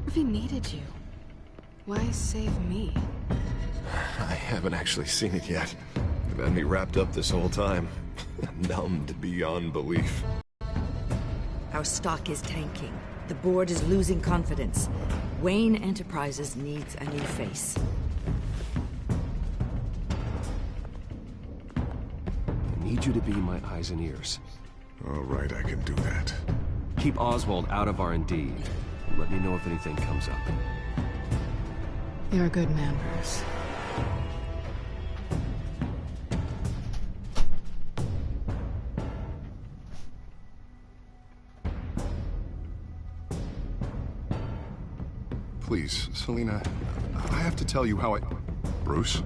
If he needed you, why save me? I haven't actually seen it yet. They've had me wrapped up this whole time. Numbed beyond belief. Our stock is tanking. The board is losing confidence. Wayne Enterprises needs a new face. I need you to be my eyes and ears. All right, I can do that. Keep Oswald out of R&D, and let me know if anything comes up. You're a good man, Bruce. Please, Selina, I have to tell you how I... Bruce?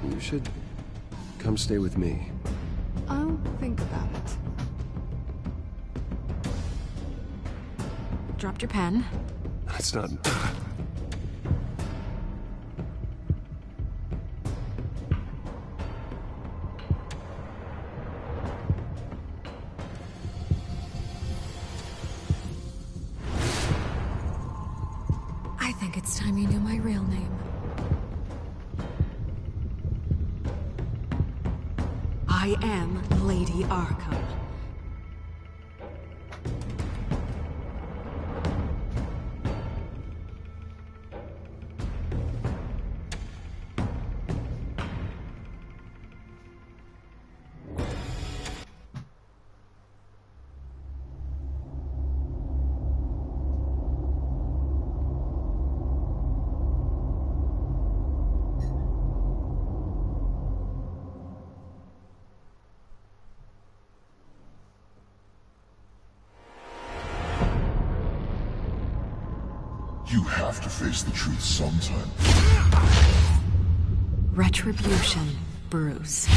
You should come stay with me. I'll think about it. Dropped your pen. That's not... I think it's time you knew my real name. I am Lady Arkham. You have to face the truth sometime. Retribution, Bruce.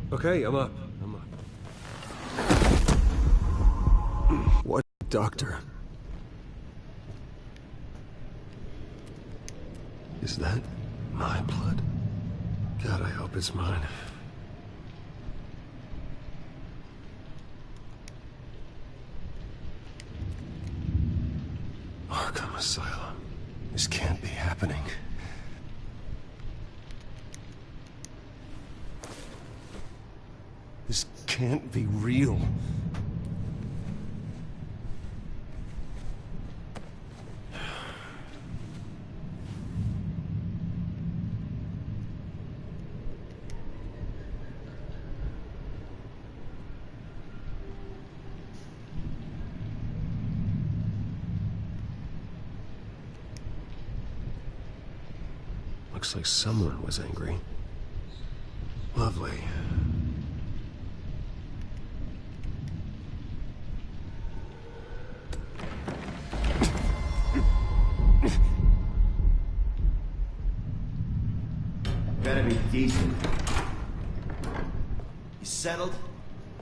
Okay, I'm up. What, Doctor? Is that my blood? God, I hope it's mine. Arkham Asylum. This can't be happening. This can't be real. Looks like someone was angry. Lovely. Better be decent. You settled?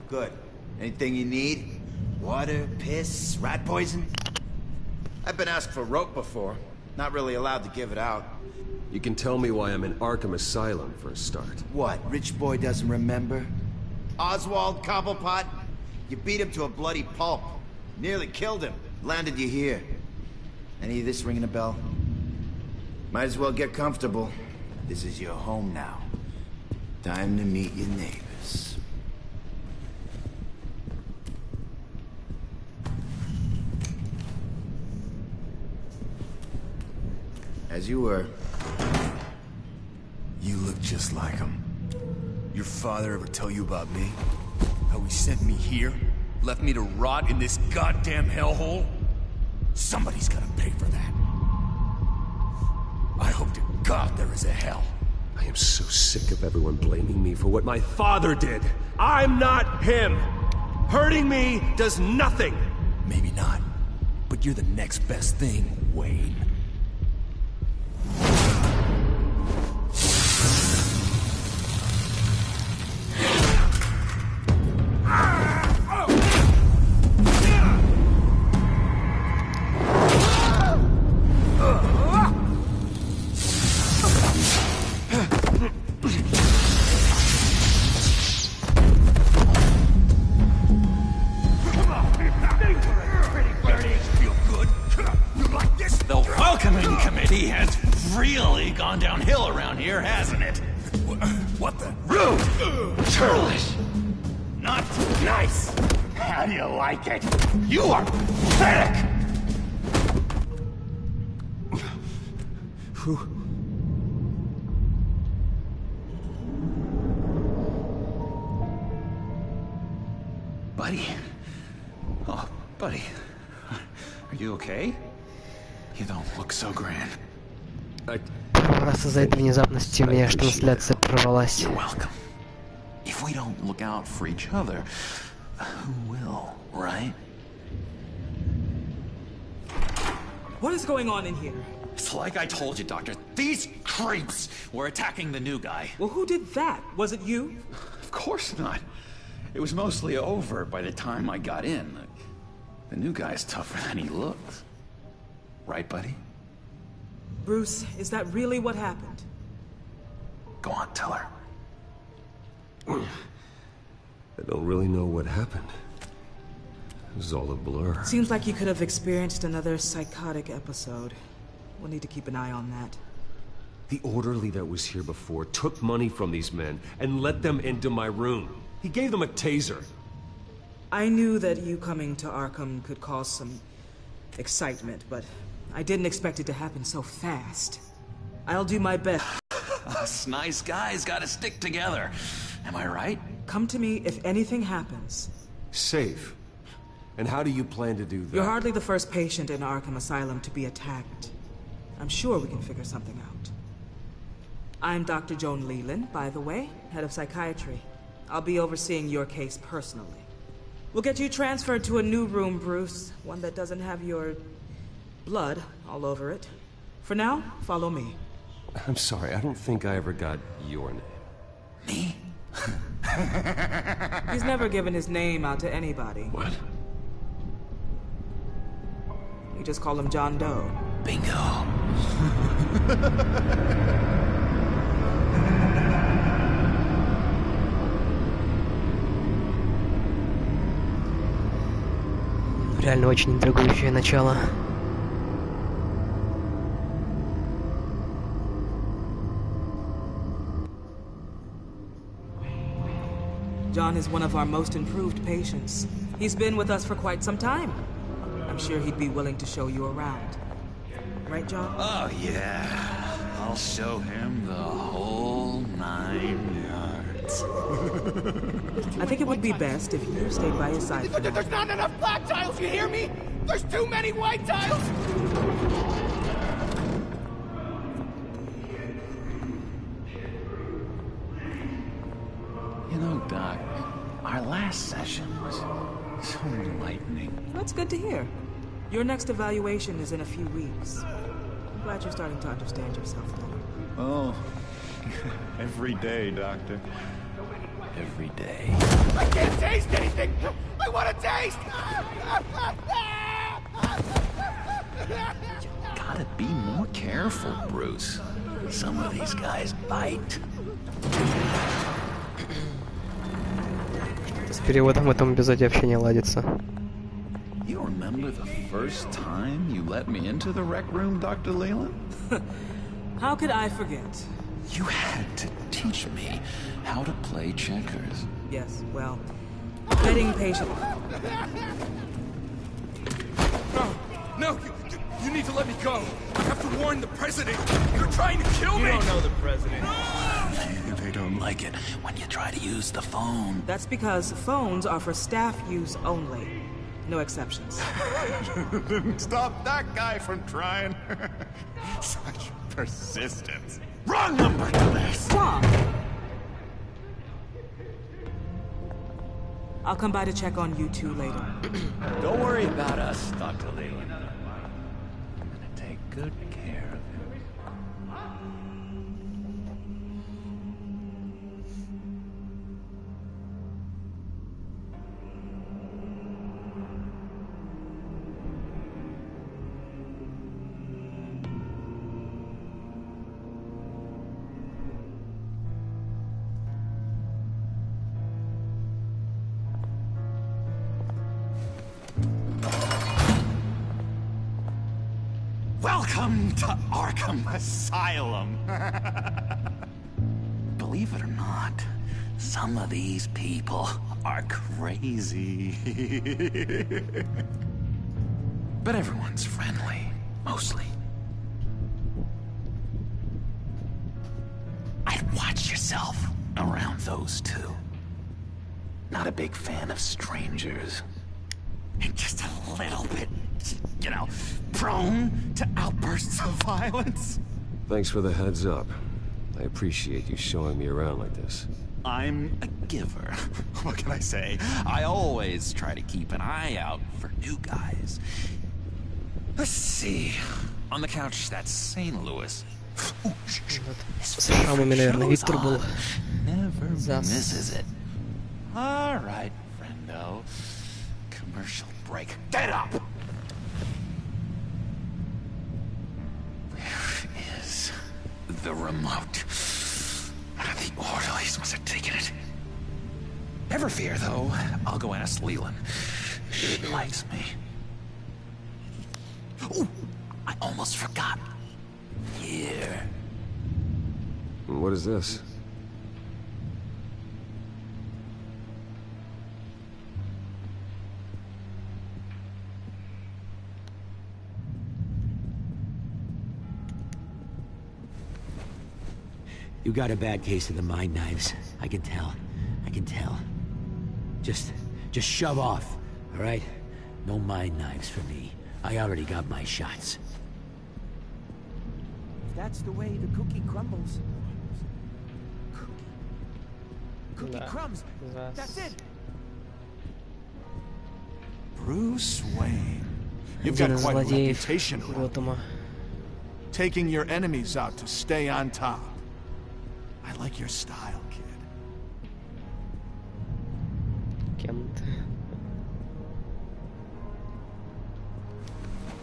Good. Anything you need? Water, piss, rat poison? I've been asked for rope before. Not really allowed to give it out. You can tell me why I'm in Arkham Asylum for a start. What, rich boy doesn't remember? Oswald Cobblepot? You beat him to a bloody pulp. Nearly killed him. Landed you here. Any of this ringing a bell? Might as well get comfortable. This is your home now. Time to meet your neighbors. As you were. You look just like him. Your father ever tell you about me? How he sent me here? Left me to rot in this goddamn hellhole? Somebody's gotta pay for that. I hope to God there is a hell. I I am so sick of everyone blaming me for what my father did. I'm not him! Hurting me does nothing! Maybe not, but you're the next best thing, Wayne. What the? Rude! Churlish! Not nice! How do you like it? You are pathetic! Buddy? Oh, buddy. Are you okay? You don't look so grand. Первый раз из-за этой внезапности у меня аж трансляция прервалась. You're welcome. If we don't look out for each other, who will, right? What is going on in here? It's like I told you, Doctor. These creeps were attacking the new guy. Well, who did that? Was it you? Of course not. It was mostly over by the time I got in. The new guy's tougher than he looks. Right, buddy? Bruce, is that really what happened? Go on, tell her. I don't really know what happened. It was all a blur. Seems like you could have experienced another psychotic episode. We'll need to keep an eye on that. The orderly that was here before took money from these men and let them into my room. He gave them a taser. I knew that you coming to Arkham could cause some excitement, but I didn't expect it to happen so fast. I'll do my best. Us nice guys gotta stick together. Am I right? Come to me if anything happens. Safe. And how do you plan to do that? You're hardly the first patient in Arkham Asylum to be attacked. I'm sure we can figure something out. I'm Dr. Joan Leland, by the way, head of psychiatry. I'll be overseeing your case personally. We'll get you transferred to a new room, Bruce. One that doesn't have your blood all over it. For now, follow me. I'm sorry, I don't think I ever got your name. Me? He's never given his name out to anybody. What? You just call him John Doe. Bingo. Реально очень интригующее начало. John is one of our most improved patients. He's been with us for quite some time. I'm sure he'd be willing to show you around. Right, John? Oh, yeah. I'll show him the whole 9 yards. I think it would be best if you stayed by his side. There's not enough black tiles, you hear me? There's too many white tiles! You know, Doc, our last session was so enlightening. That's good to hear. Your next evaluation is in a few weeks. I'm glad you're starting to understand yourself better. Oh, every day, Doctor. Every day. I can't taste anything! I want to taste! Gotta be more careful, Bruce. Some of these guys bite. С переводом в этом эпизоде вообще не ладится. You remember the first time you let me into the rec room, Dr. Leland? How could I forget? You had to teach me how to play checkers. Yes, well, getting patient. No, you need to let me go. I have to warn the president. You're trying to kill me. You don't know the president. They don't like it when you try to use the phone. That's because phones are for staff use only. No exceptions. Didn't stop that guy from trying. Such persistence. Wrong number to this! Wrong! I'll come by to check on you two later. Don't worry about us, Dr. Leland. I'm gonna take good care of him. Welcome to Arkham Asylum. Believe it or not, some of these people are crazy. But everyone's friendly, mostly. I'd watch yourself around those two. Not a big fan of strangers. And just a little bit, you know, prone to outbursts of violence. Thanks for the heads up. I appreciate you showing me around like this. I'm a giver. What can I say? I always try to keep an eye out for new guys. Let's see. On the couch, that's St. Louis. С шрамами, наверное, Виктор был. Never misses it. All right, friendo. Commercial break. Get up! Where is the remote? The orderlies must have taken it. Never fear, though. I'll go ask Leland. She likes me. Ooh, I almost forgot. Here. What is this? You got a bad case of the mind knives. I can tell. I can tell. Just shove off, all right? No mind knives for me. I already got my shots. If that's the way the cookie crumbles. Cookie crumbs. That's it. Bruce Wayne. You've got quite a reputation around. Taking your enemies out to stay on top. I like your style, kid.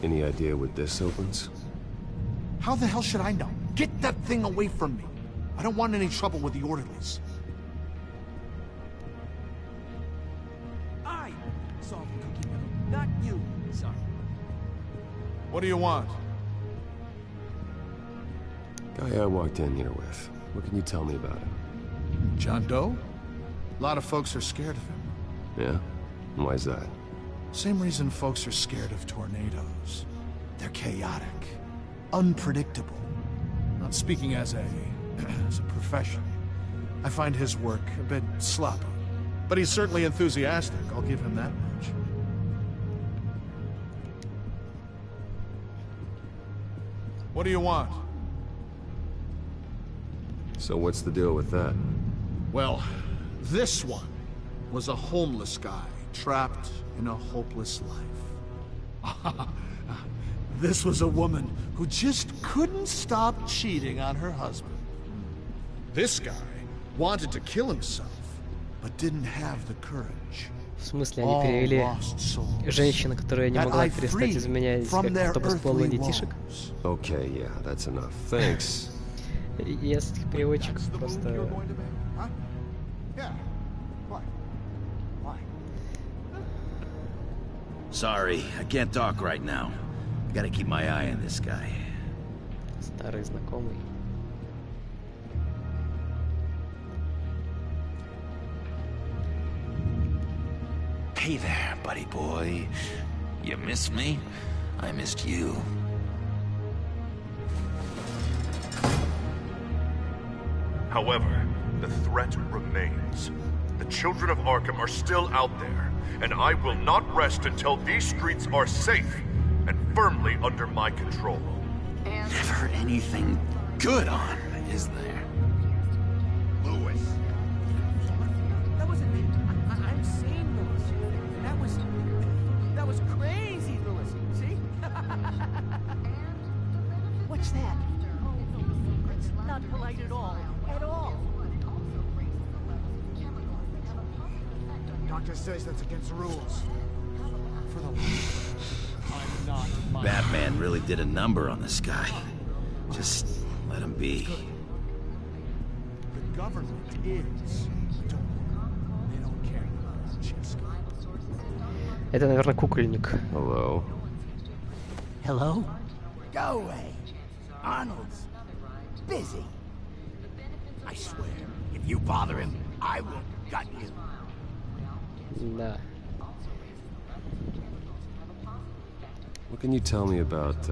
Any idea what this opens? How the hell should I know? Get that thing away from me. I don't want any trouble with the orderlies. I solved the cookie riddle, not you. Sorry. What do you want? Guy I walked in here with. What can you tell me about him? John Doe? A lot of folks are scared of him. Yeah? Why is that? Same reason folks are scared of tornadoes. They're chaotic, unpredictable. Not speaking as a profession. I find his work a bit sloppy. But he's certainly enthusiastic, I'll give him that much. What do you want? So what's the deal with that? Well, this one was a homeless guy trapped in a hopeless life. This was a woman who just couldn't stop cheating on her husband. This guy wanted to kill himself, but didn't have the courage. В смысле, они перевели женщину, которая не могла перестать изменять, как автобус полный детишек? Okay, yeah, that's enough. Thanks. Я с этих переводчиков просто... Sorry, I can't talk right now. I gotta keep my eye on this guy. Старый знакомый. Hey there, buddy boy. You miss me? I missed you. However, the threat remains. the children of Arkham are still out there, and I will not rest until these streets are safe and firmly under my control. Never anything good on, is there? Lewis. That wasn't me. I'm saying, Lewis. That was crazy, Lewis. See? What's that? It's not polite at all. At all. Doctor says that's against the rules. For the I'm not. Batman really did a number on this guy. Just let him be. The government is. They don't care about Francesco. Это, наверное, кукольник. Hello. Hello? Go away. Arnold's busy. I swear, if you bother him, I will gut you. Да. What can you tell me about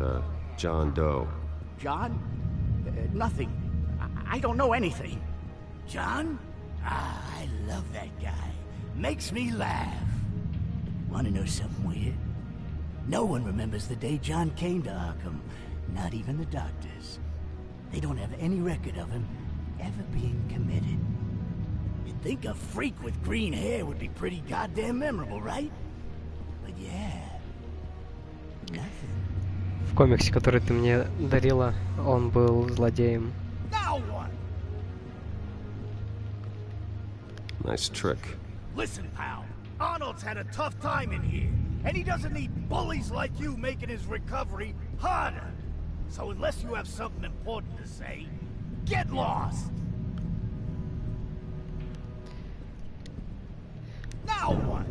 John Doe? John? Nothing. I don't know anything. John? Ah, I love that guy. Makes me laugh. Want to know something weird? No one remembers the day John came to Arkham. Not even the doctors. They don't have any record of him ever being committed. You'd think a freak with green hair would be pretty goddamn memorable, right? But yeah. Nothing. В комиксе, который ты мне дарила, он был злодеем. Now what? Nice trick. Listen, pal. Arnold's had a tough time in here, and he doesn't need bullies like you making his recovery harder. So unless you have something important to say, get lost. Now what?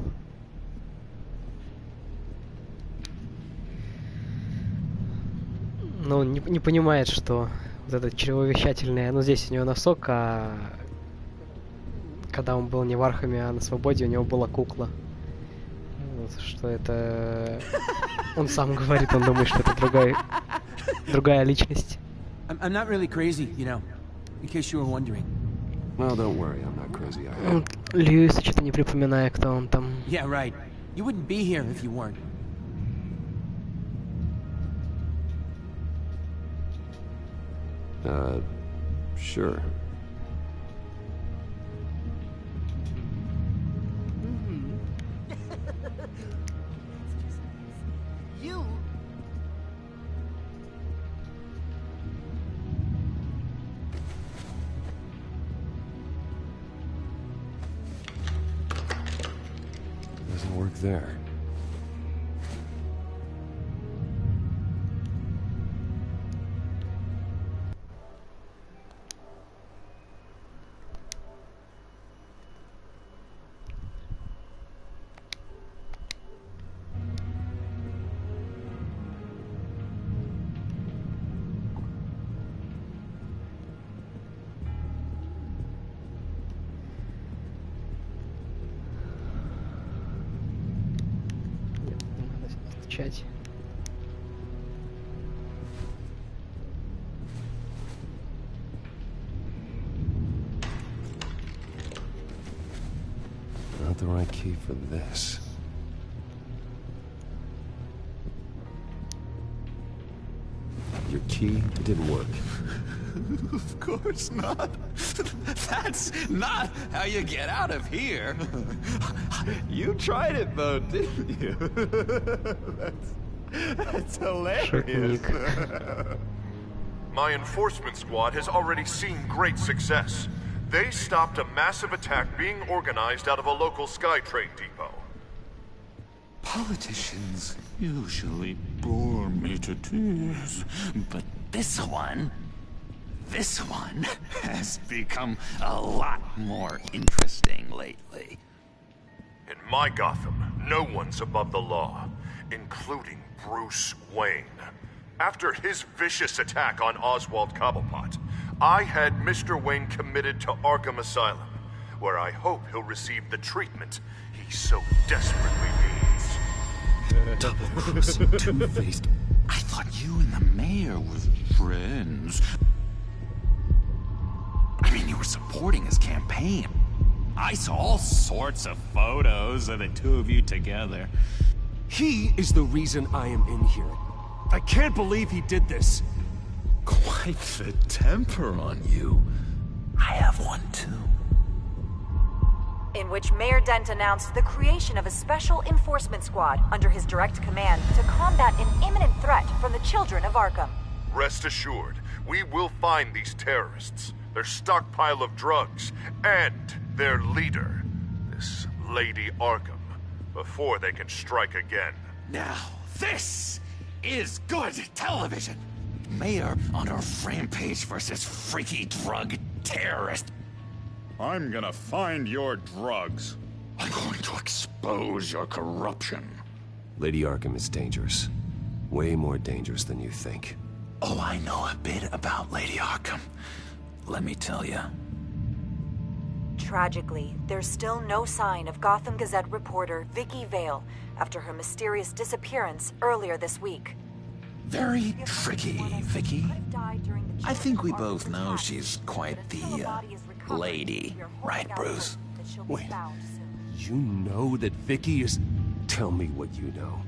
Но он не понимает, что вот это чревовещательное, ну здесь у него носок, а когда он был не в Архаме, а на свободе, у него была кукла. Вот, что это... Он сам говорит, он думает, что это другая личность. I'm not really crazy, you know, in case you were wondering. Well, don't worry, I'm not crazy either. Льюис, что-то не припоминаю, кто он там. Yeah, right. You wouldn't be here if you weren't. Sure. You? Doesn't work there. Отвечать. Not the right key for this. Your key, it didn't work. Of course not. That's not how you get out of here. You tried it though, didn't you? That's hilarious. My enforcement squad has already seen great success. They stopped a massive attack being organized out of a local SkyTrade depot. Politicians usually bore me to tears, but this one has become a lot more interesting lately. In my Gotham, no one's above the law, including Bruce Wayne. After his vicious attack on Oswald Cobblepot, I had Mr. Wayne committed to Arkham Asylum, where I hope he'll receive the treatment he so desperately needs. Double-crossing, two-faced. I thought you and the mayor were friends. I mean, you were supporting his campaign. I saw all sorts of photos of the two of you together. He is the reason I am in here. I can't believe he did this. Quite the temper on you. I have one too. In which Mayor Dent announced the creation of a special enforcement squad under his direct command to combat an imminent threat from the children of Arkham. Rest assured, we will find these terrorists, their stockpile of drugs, and their leader, this Lady Arkham, before they can strike again. Now, this is good television. Mayor on a rampage versus freaky drug terrorist. I'm gonna find your drugs. I'm going to expose your corruption. Lady Arkham is dangerous. Way more dangerous than you think. Oh, I know a bit about Lady Arkham. Let me tell you. Tragically, there's still no sign of Gotham Gazette reporter Vicky Vale after her mysterious disappearance earlier this week. Very tricky, Vicky. I think we both know she's quite the, lady, right, Bruce? Wait, you know that Vicky is... Tell me what you know.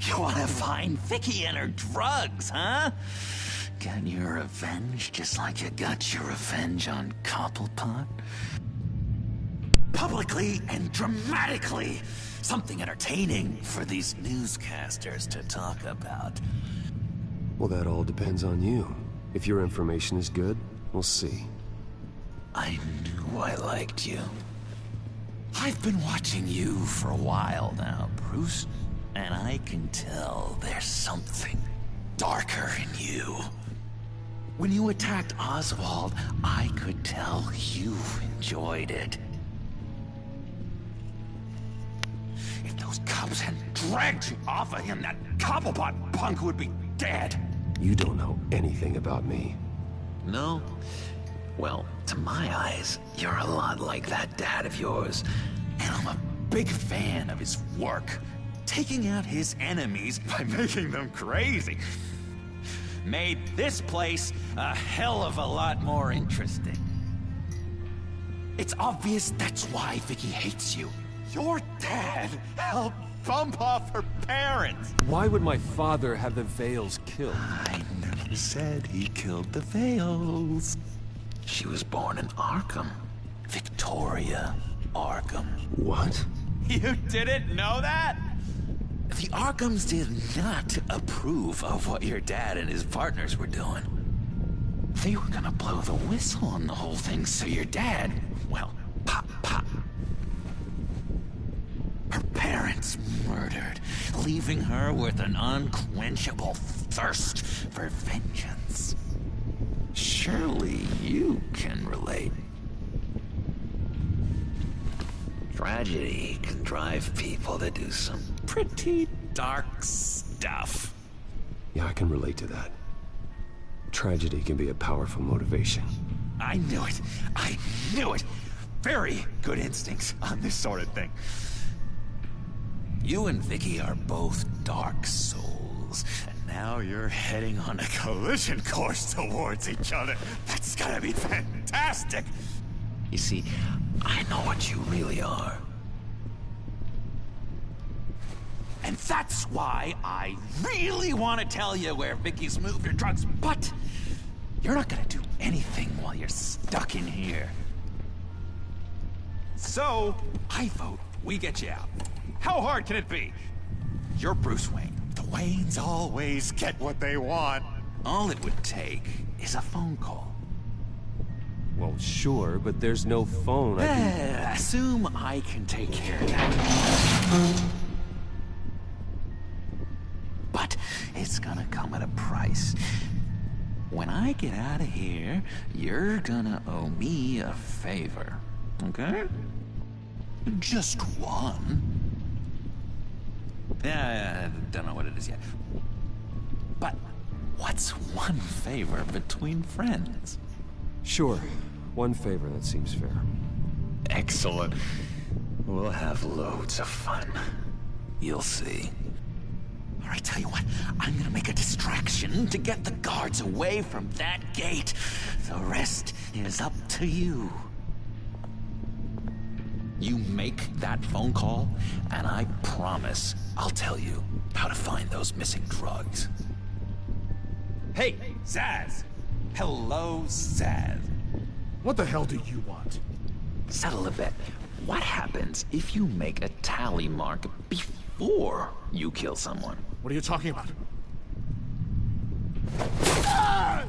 You wanna find Vicky and her drugs, huh? Get your revenge just like you got your revenge on Cobblepot? Publicly and dramatically! Something entertaining for these newscasters to talk about. Well, that all depends on you. If your information is good, we'll see. I knew I liked you. I've been watching you for a while now, Bruce, and I can tell there's something darker in you. When you attacked Oswald, I could tell you enjoyed it. If those cops hadn't dragged you off of him, that Cobblepot punk would be dead. You don't know anything about me. No? Well, to my eyes, you're a lot like that dad of yours. And I'm a big fan of his work. Taking out his enemies by making them crazy. Made this place a hell of a lot more interesting. It's obvious that's why Vicky hates you. Your dad helped bump off her parents. Why would my father have the Vales killed? I never said he killed the Vales. She was born in Arkham. Victoria Arkham. What? You didn't know that? The Arkhams did not approve of what your dad and his partners were doing. They were gonna blow the whistle on the whole thing, so your dad, well, pop. Her parents murdered, leaving her with an unquenchable thirst for vengeance. Surely you can relate. Tragedy can drive people to do some pretty dark stuff. Yeah, I can relate to that. Tragedy can be a powerful motivation. I knew it. I knew it. Very good instincts on this sort of thing. You and Vicky are both dark souls, and now you're heading on a collision course towards each other. That's gonna be fantastic! You see, I know what you really are. And that's why I really want to tell you where Vicky's moved her drugs, but you're not gonna do anything while you're stuck in here. So, I vote we get you out. How hard can it be? You're Bruce Wayne. The Waynes always get what they want. All it would take is a phone call. Well, sure, but there's no phone. Assume I can take care of that. But it's gonna come at a price. When I get out of here, you're gonna owe me a favor. Okay? Just one. Yeah, I don't know what it is yet. But what's one favor between friends? Sure. One favor, that seems fair. Excellent. We'll have loads of fun. You'll see. All right, tell you what. I'm gonna make a distraction to get the guards away from that gate. The rest is up to you. You make that phone call, and I promise I'll tell you how to find those missing drugs. Hey, Zsasz! Hello, Zsasz. What the hell do you want? Settle a bet. What happens if you make a tally mark before you kill someone? What are you talking about? Ah!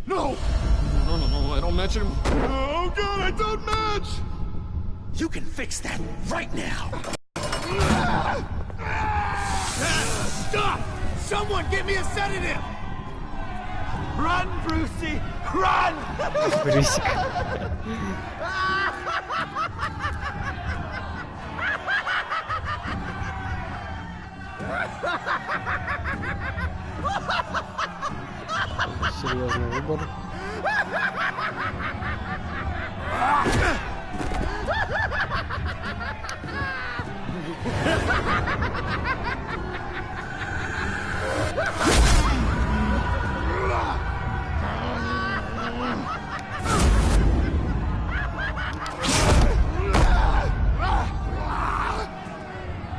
No! No, I don't match him. Oh god, I don't match! You can fix that right now! Stop! Someone give me a sedative! Run, Brucey! Run! Брюсик. Серьезный выбор.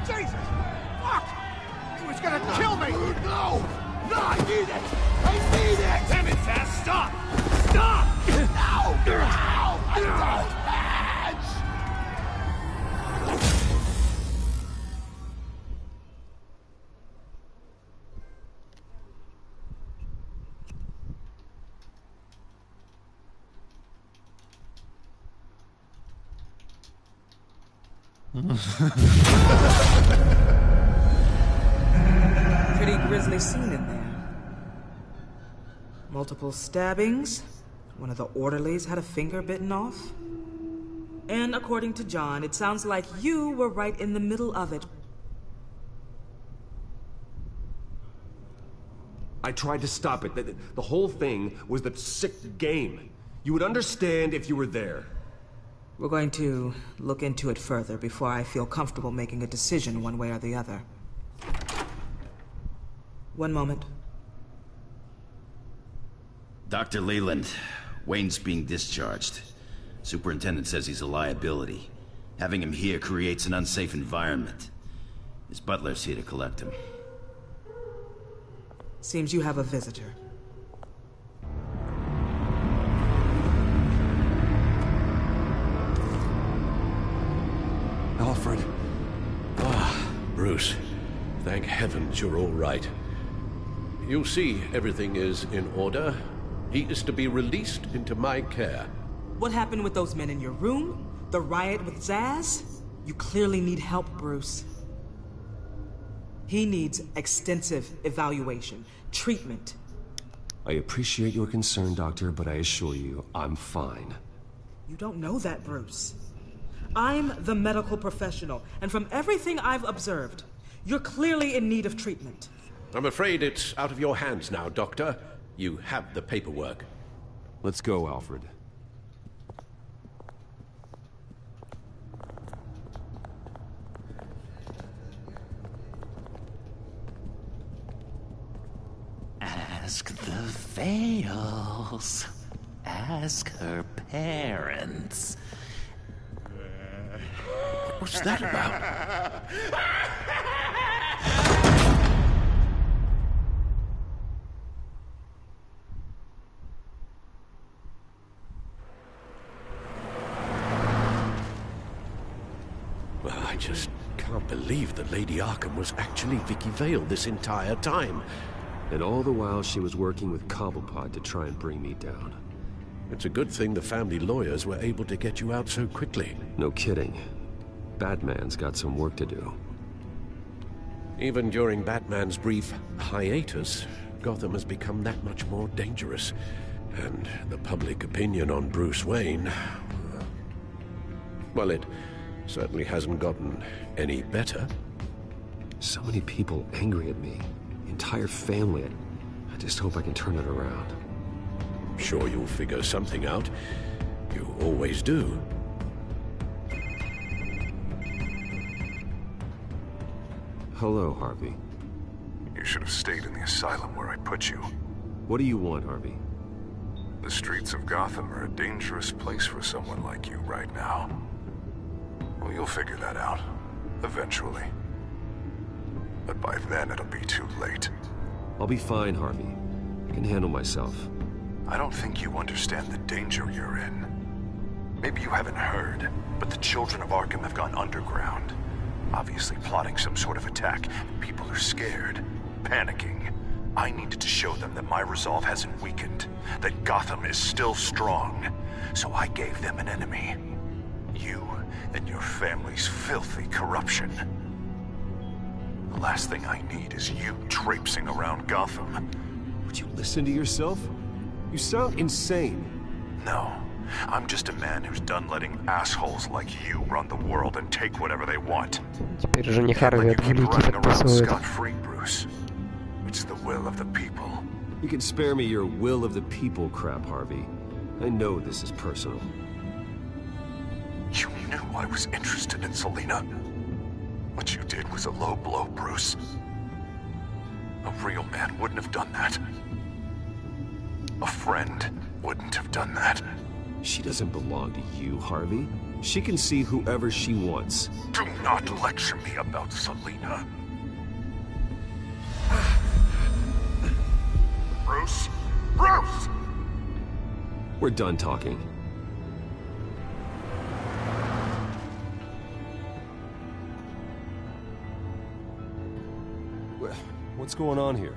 Jesus! Fuck! He was gonna kill me! No! No, I need it! I need it! Damn it, Zsasz! Stop! Stop! No! No! I don't match! Pretty grisly scene in there. Multiple stabbings. One of the orderlies had a finger bitten off. And according to John, it sounds like you were right in the middle of it. I tried to stop it. The whole thing was the sick game. You would understand if you were there. We're going to look into it further before I feel comfortable making a decision one way or the other. One moment. Dr. Leland, Wayne's being discharged. Superintendent says he's a liability. Having him here creates an unsafe environment. His butler's here to collect him. Seems you have a visitor. Alfred. Ah, Bruce. Thank heavens you're all right. You see, everything is in order. He is to be released into my care. What happened with those men in your room? The riot with Zsasz? You clearly need help, Bruce. He needs extensive evaluation, treatment. I appreciate your concern, Doctor, but I assure you, I'm fine. You don't know that, Bruce. I'm the medical professional, and from everything I've observed, you're clearly in need of treatment. I'm afraid it's out of your hands now, Doctor. You have the paperwork. Let's go, Alfred. Ask the Vales. Ask her parents. What's that about? Well, I just can't believe that Lady Arkham was actually Vicky Vale this entire time. And all the while she was working with Cobblepot to try and bring me down. It's a good thing the family lawyers were able to get you out so quickly. No kidding. Batman's got some work to do. Even during Batman's brief hiatus, Gotham has become that much more dangerous. And the public opinion on Bruce Wayne... well, it certainly hasn't gotten any better. So many people angry at me. Entire family. I just hope I can turn it around. I'm sure you'll figure something out. You always do. Hello, Harvey. You should have stayed in the asylum where I put you. What do you want, Harvey? The streets of Gotham are a dangerous place for someone like you right now. Well, you'll figure that out. Eventually. But by then, it'll be too late. I'll be fine, Harvey. I can handle myself. I don't think you understand the danger you're in. Maybe you haven't heard, but the children of Arkham have gone underground. Obviously plotting some sort of attack. People are scared, panicking. I needed to show them that my resolve hasn't weakened, that Gotham is still strong. So I gave them an enemy. You and your family's filthy corruption. The last thing I need is you traipsing around Gotham. Would you listen to yourself? You sound insane. No. I'm just a man who's done letting assholes like you run the world and take whatever they want. Теперь уже не Харви отвлеки подписывает. Scot-free, Bruce. It's the will of the people. You can spare me your will of the people crap, Harvey. I know this is personal. You knew I was interested in Selina. What you did was a low blow, Bruce. A real man wouldn't have done that. A friend wouldn't have done that. She doesn't belong to you, Harvey. She can see whoever she wants. Do not lecture me about Selina. Bruce? Bruce! We're done talking. What's going on here?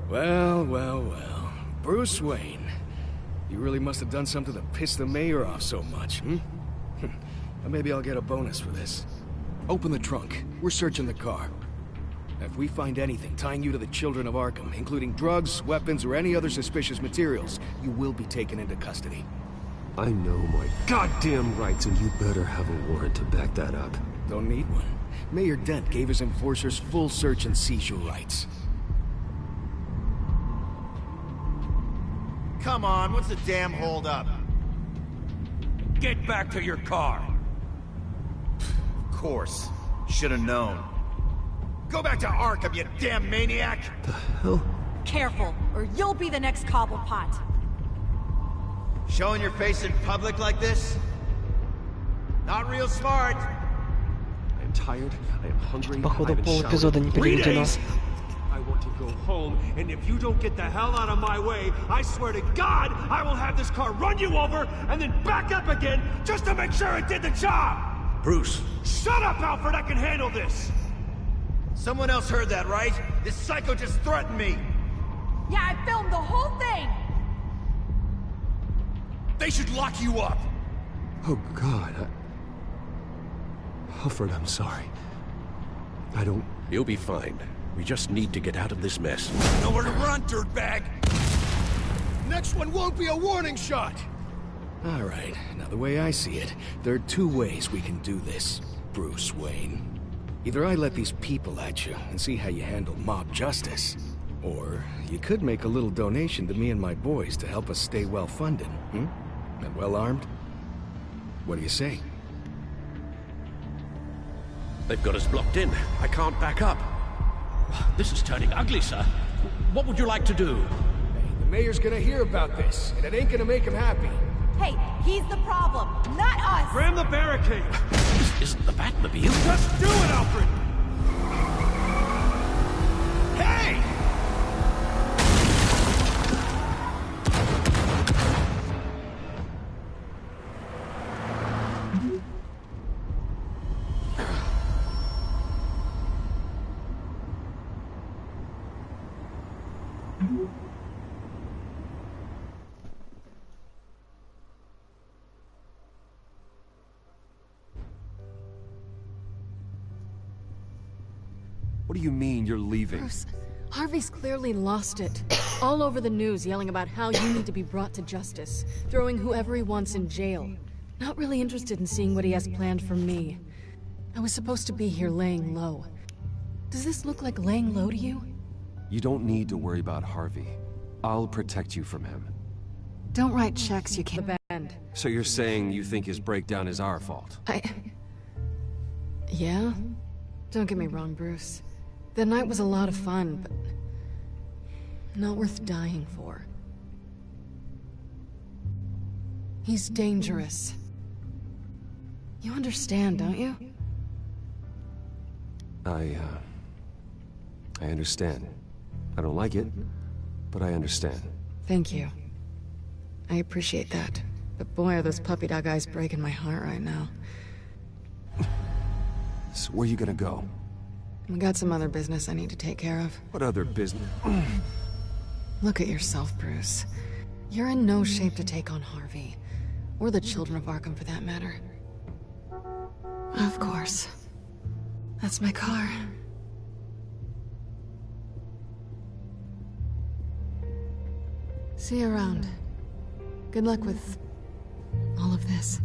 Well. Bruce Wayne. You really must have done something to piss the mayor off so much, hmm? Maybe I'll get a bonus for this. Open the trunk. We're searching the car. If we find anything tying you to the Children of Arkham, including drugs, weapons, or any other suspicious materials, you will be taken into custody. I know my goddamn rights, and you better have a warrant to back that up. Don't need one. Mayor Dent gave his enforcers full search and seizure rights. Come on, what's the damn holdup? Get back to your car! Of course. Should have known. Go back to Arkham, you damn maniac! The hell? Careful, or you'll be the next Cobblepot. Showing your face in public like this? Not real smart. I am tired, I am hungry, Походу, полэпизода не переведено. I want to go home, and if you don't get the hell out of my way, I swear to God, I will have this car run you over, and then back up again, just to make sure it did the job! Bruce. Shut up, Alfred, I can handle this! Someone else heard that, right? This psycho just threatened me! Yeah, I filmed the whole thing! They should lock you up! Oh, God, Alfred, I'm sorry. I don't... You'll be fine. We just need to get out of this mess. Nowhere to run, dirtbag! Next one won't be a warning shot! All right, now the way I see it, there are two ways we can do this, Bruce Wayne. Either I let these people at you and see how you handle mob justice, or you could make a little donation to me and my boys to help us stay well-funded, And well-armed? What do you say? They've got us blocked in. I can't back up. This is turning ugly, sir. What would you like to do? The mayor's gonna hear about this, and it ain't gonna make him happy. Hey, he's the problem, not us! Ram the barricade! This isn't the Batmobile. Just do it, Alfred! Hey! What do you mean you're leaving? Bruce, Harvey's clearly lost it. All over the news yelling about how you need to be brought to justice, throwing whoever he wants in jail. Not really interested in seeing what he has planned for me. I was supposed to be here laying low. Does this look like laying low to you? You don't need to worry about Harvey. I'll protect you from him. Don't write checks you can't bend. So you're saying you think his breakdown is our fault? Yeah? Don't get me wrong, Bruce. The night was a lot of fun, but Not worth dying for. He's dangerous. You understand, don't you? I understand. I don't like it, but I understand. Thank you. I appreciate that. But boy, are those puppy dog eyes breaking my heart right now. So where you gonna go? I got some other business I need to take care of. What other business? Look at yourself, Bruce. You're in no shape to take on Harvey. Or the children of Arkham, for that matter. Of course. That's my car. See you around. Good luck with all of this.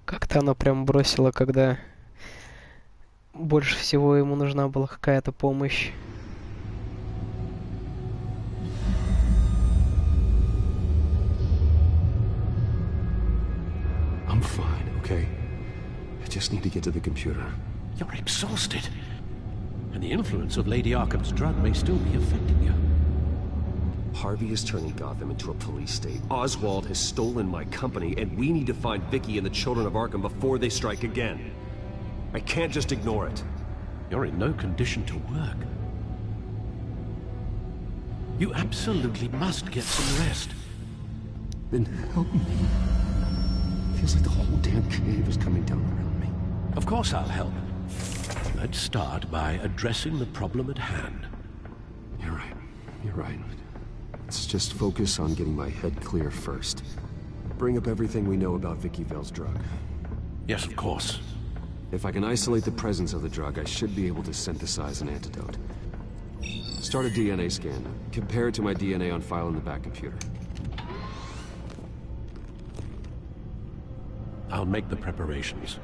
Как-то оно прям бросило, когда больше всего ему нужна была какая-то помощь. I'm fine, okay? I just need to get to the computer. You're exhausted. And the influence of Lady Arkham's drug may still be affecting you. Harvey is turning Gotham into a police state. Oswald has stolen my company, and we need to find Vicky and the children of Arkham before they strike again. I can't just ignore it. You're in no condition to work. You absolutely must get some rest. Then help me. Feels like the whole damn cave is coming down around me. Of course I'll help. Let's start by addressing the problem at hand. You're right. You're right. Let's just focus on getting my head clear first. Bring up everything we know about Vicky Vale's drug. Yes, of course. If I can isolate the presence of the drug, I should be able to synthesize an antidote. Start a DNA scan. Compare it to my DNA on file in the back computer. I'll make the preparations.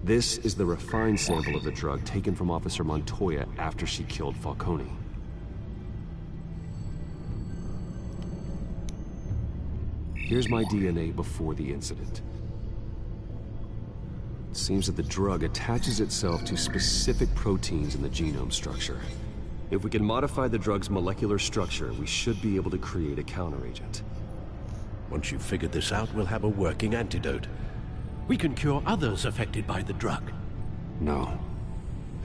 This is the refined sample of the drug taken from Officer Montoya after she killed Falcone. Here's my DNA before the incident. It seems that the drug attaches itself to specific proteins in the genome structure. If we can modify the drug's molecular structure, we should be able to create a counteragent. Once you've figured this out, we'll have a working antidote. We can cure others affected by the drug. No.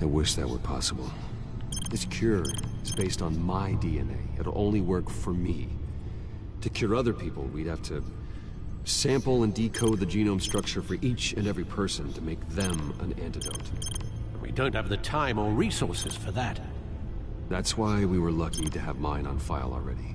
I wish that were possible. This cure is based on my DNA. It'll only work for me. To cure other people, we'd have to sample and decode the genome structure for each and every person to make them an antidote. We don't have the time or resources for that. That's why we were lucky to have mine on file already.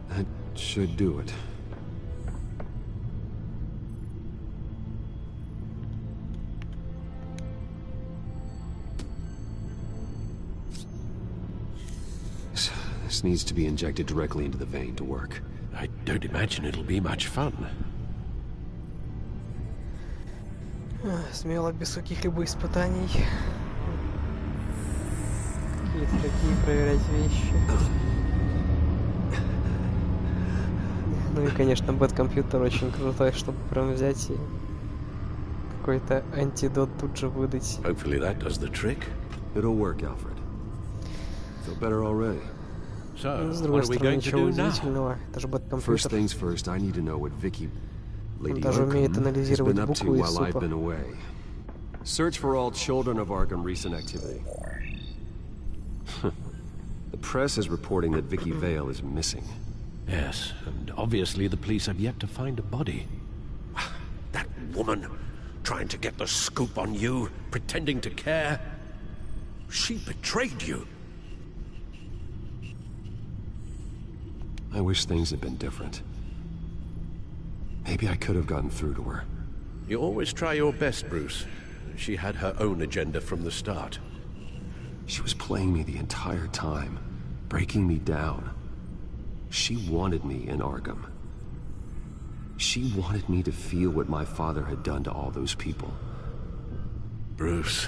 That should do it. This needs to be injected directly into the vein to work. I don't imagine it'll be much fun. Смело, без каких-либо испытаний. Какие-то такие проверять вещи. Ну и, конечно, бэткомпьютер очень крутой, чтобы прям взять и какой-то антидот тут же выдать. Hopefully that does the trick. It'll work, Alfred. Feel better already. So, С what другой are we стороны, going to ничего do now? удивительного. Это же First бэткомпьютер. things first, I need to know what Vicky, Lady даже умеет Arkham, has анализировать been up to буквы из while I've супа. been away. Search for all children of Arkham recent activity. The press is reporting that Vicky Vale is missing. Yes, and obviously the police have yet to find a body. That woman, trying to get the scoop on you, pretending to care. She betrayed you. I wish things had been different. Maybe I could have gotten through to her. You always try your best, Bruce. She had her own agenda from the start. She was playing me the entire time, breaking me down. She wanted me in Arkham. She wanted me to feel what my father had done to all those people. Bruce.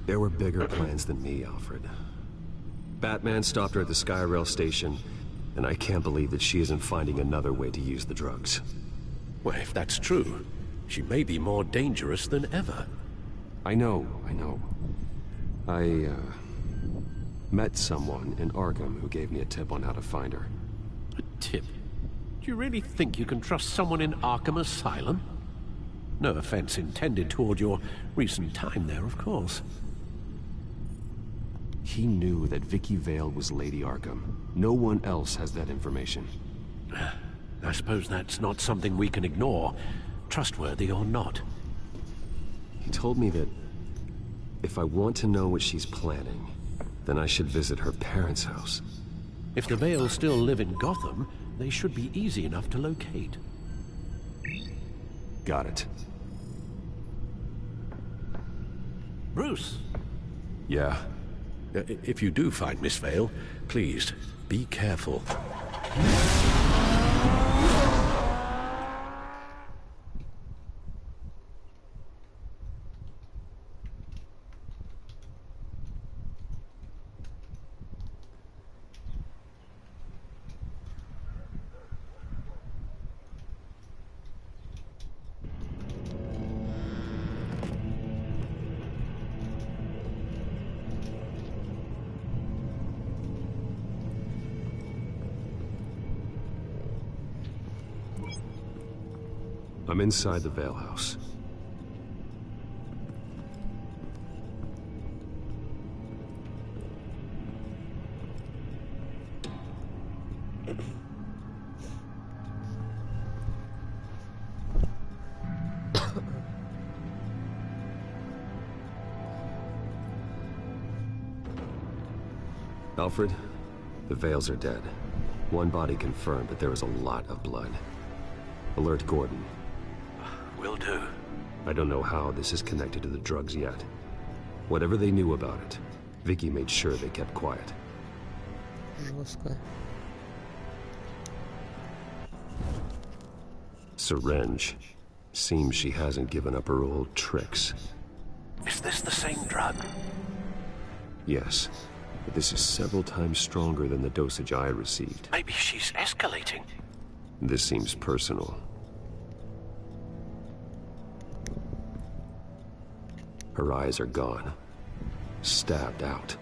There were bigger plans than me, Alfred. Batman stopped her at the Skyrail station, and I can't believe that she isn't finding another way to use the drugs. Well, if that's true, she may be more dangerous than ever. I know. I met someone in Arkham who gave me a tip on how to find her. A tip? Do you really think you can trust someone in Arkham Asylum? No offense intended toward your recent time there, of course. He knew that Vicky Vale was Lady Arkham. No one else has that information. I suppose that's not something we can ignore, trustworthy or not. He told me that if I want to know what she's planning, then I should visit her parents' house. If the Vales still live in Gotham, they should be easy enough to locate. Got it. Bruce? Yeah? If you do find Miss Vale, please, be careful. I'm inside the Vale house. Alfred, the Vales are dead. One body confirmed, but there is a lot of blood. Alert Gordon. Will do. I don't know how this is connected to the drugs yet. Whatever they knew about it, Vicky made sure they kept quiet. Жестко. Syringe. Seems she hasn't given up her old tricks. Is this the same drug? Yes, but this is several times stronger than the dosage I received. Maybe she's escalating. This seems personal. Her eyes are gone. Stabbed out.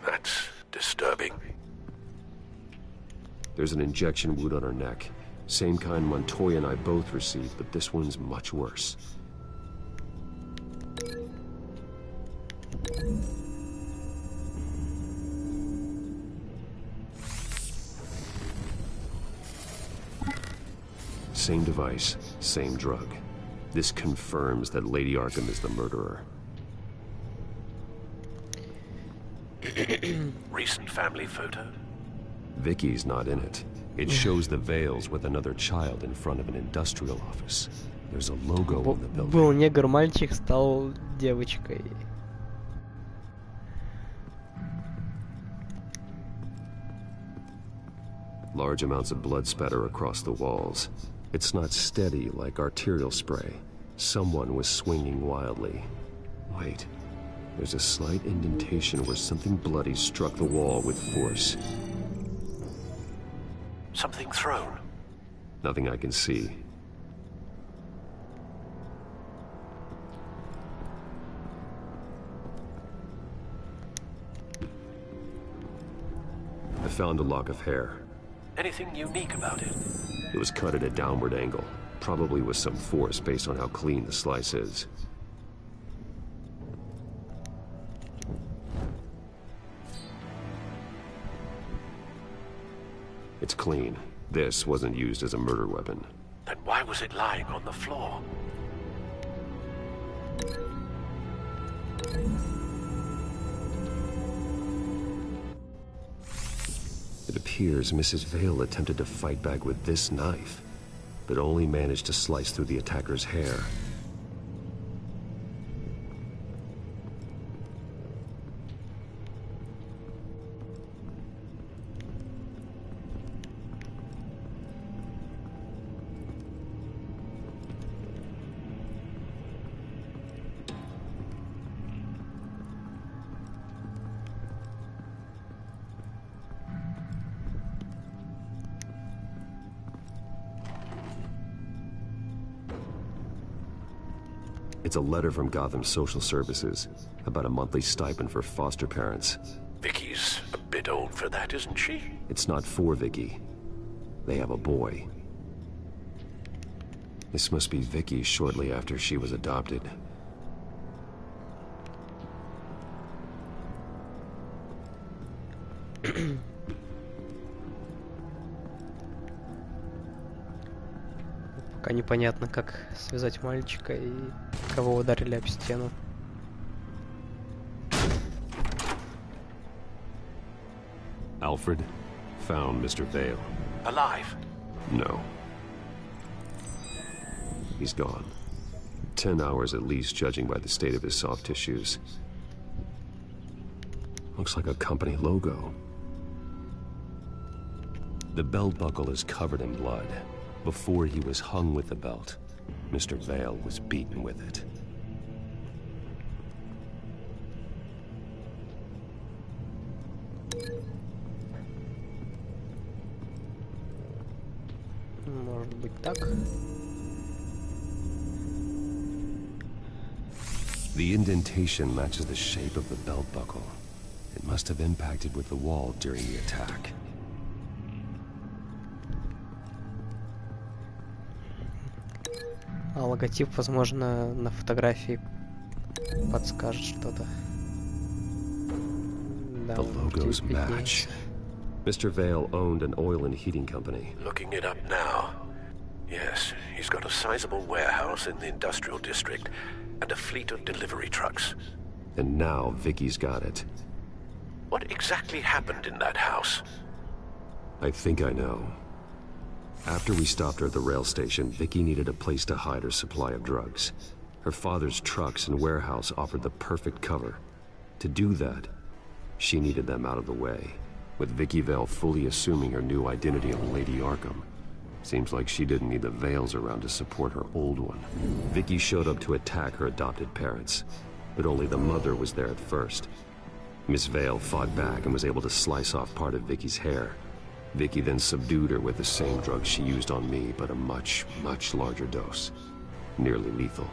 That's disturbing. There's an injection wound on her neck. Same kind Montoya and I both received, but this one's much worse. Same device, same drug. This confirms that Lady Arkham is the murderer. Recent family photo? Vicky's not in it. It shows the Vales with another child in front of an industrial office. There's a logo on the building. Был негр-мальчик, стал девочкой. Large amounts of blood spatter across the walls. It's not steady like arterial spray. Someone was swinging wildly. Wait. There's a slight indentation where something bloody struck the wall with force. Something thrown. Nothing I can see. I found a lock of hair. Anything unique about it? It was cut at a downward angle, probably with some force based on how clean the slice is. It's clean. This wasn't used as a murder weapon. Then why was it lying on the floor? It appears Mrs. Vale attempted to fight back with this knife, but only managed to slice through the attacker's hair. It's a letter from Gotham Social Services about a monthly stipend for foster parents. Vicky's a bit old for that, isn't she? It's not for Vicky. They have a boy. This must be Vicky shortly after she was adopted. Пока непонятно, как связать мальчика и кого ударили об стену. Alfred found Mr. Vale. Alive? No. He's gone. 10 hours at least, judging by the state of his soft tissues. Looks like a company logo. The belt buckle is covered in blood. Before he was hung with the belt, Mr. Vale was beaten with it. Может быть так? The indentation matches the shape of the belt buckle. It must have impacted with the wall during the attack. А логотип, возможно, на фотографии подскажет что-то. Да, the logos match. Mr. Vale owned an oil and heating company. Looking it up now. Yes, he's got a sizable warehouse in the industrial district and a fleet of delivery trucks. And now Vicky's got it. What exactly happened in that house? I think I know. After we stopped her at the rail station, Vicky needed a place to hide her supply of drugs. Her father's trucks and warehouse offered the perfect cover. To do that, she needed them out of the way, with Vicky Vale fully assuming her new identity of Lady Arkham. Seems like she didn't need the Vales around to support her old one. Vicky showed up to attack her adopted parents, but only the mother was there at first. Miss Vale fought back and was able to slice off part of Vicky's hair. Vicky then subdued her with the same drug she used on me, but a much, much larger dose. Nearly lethal.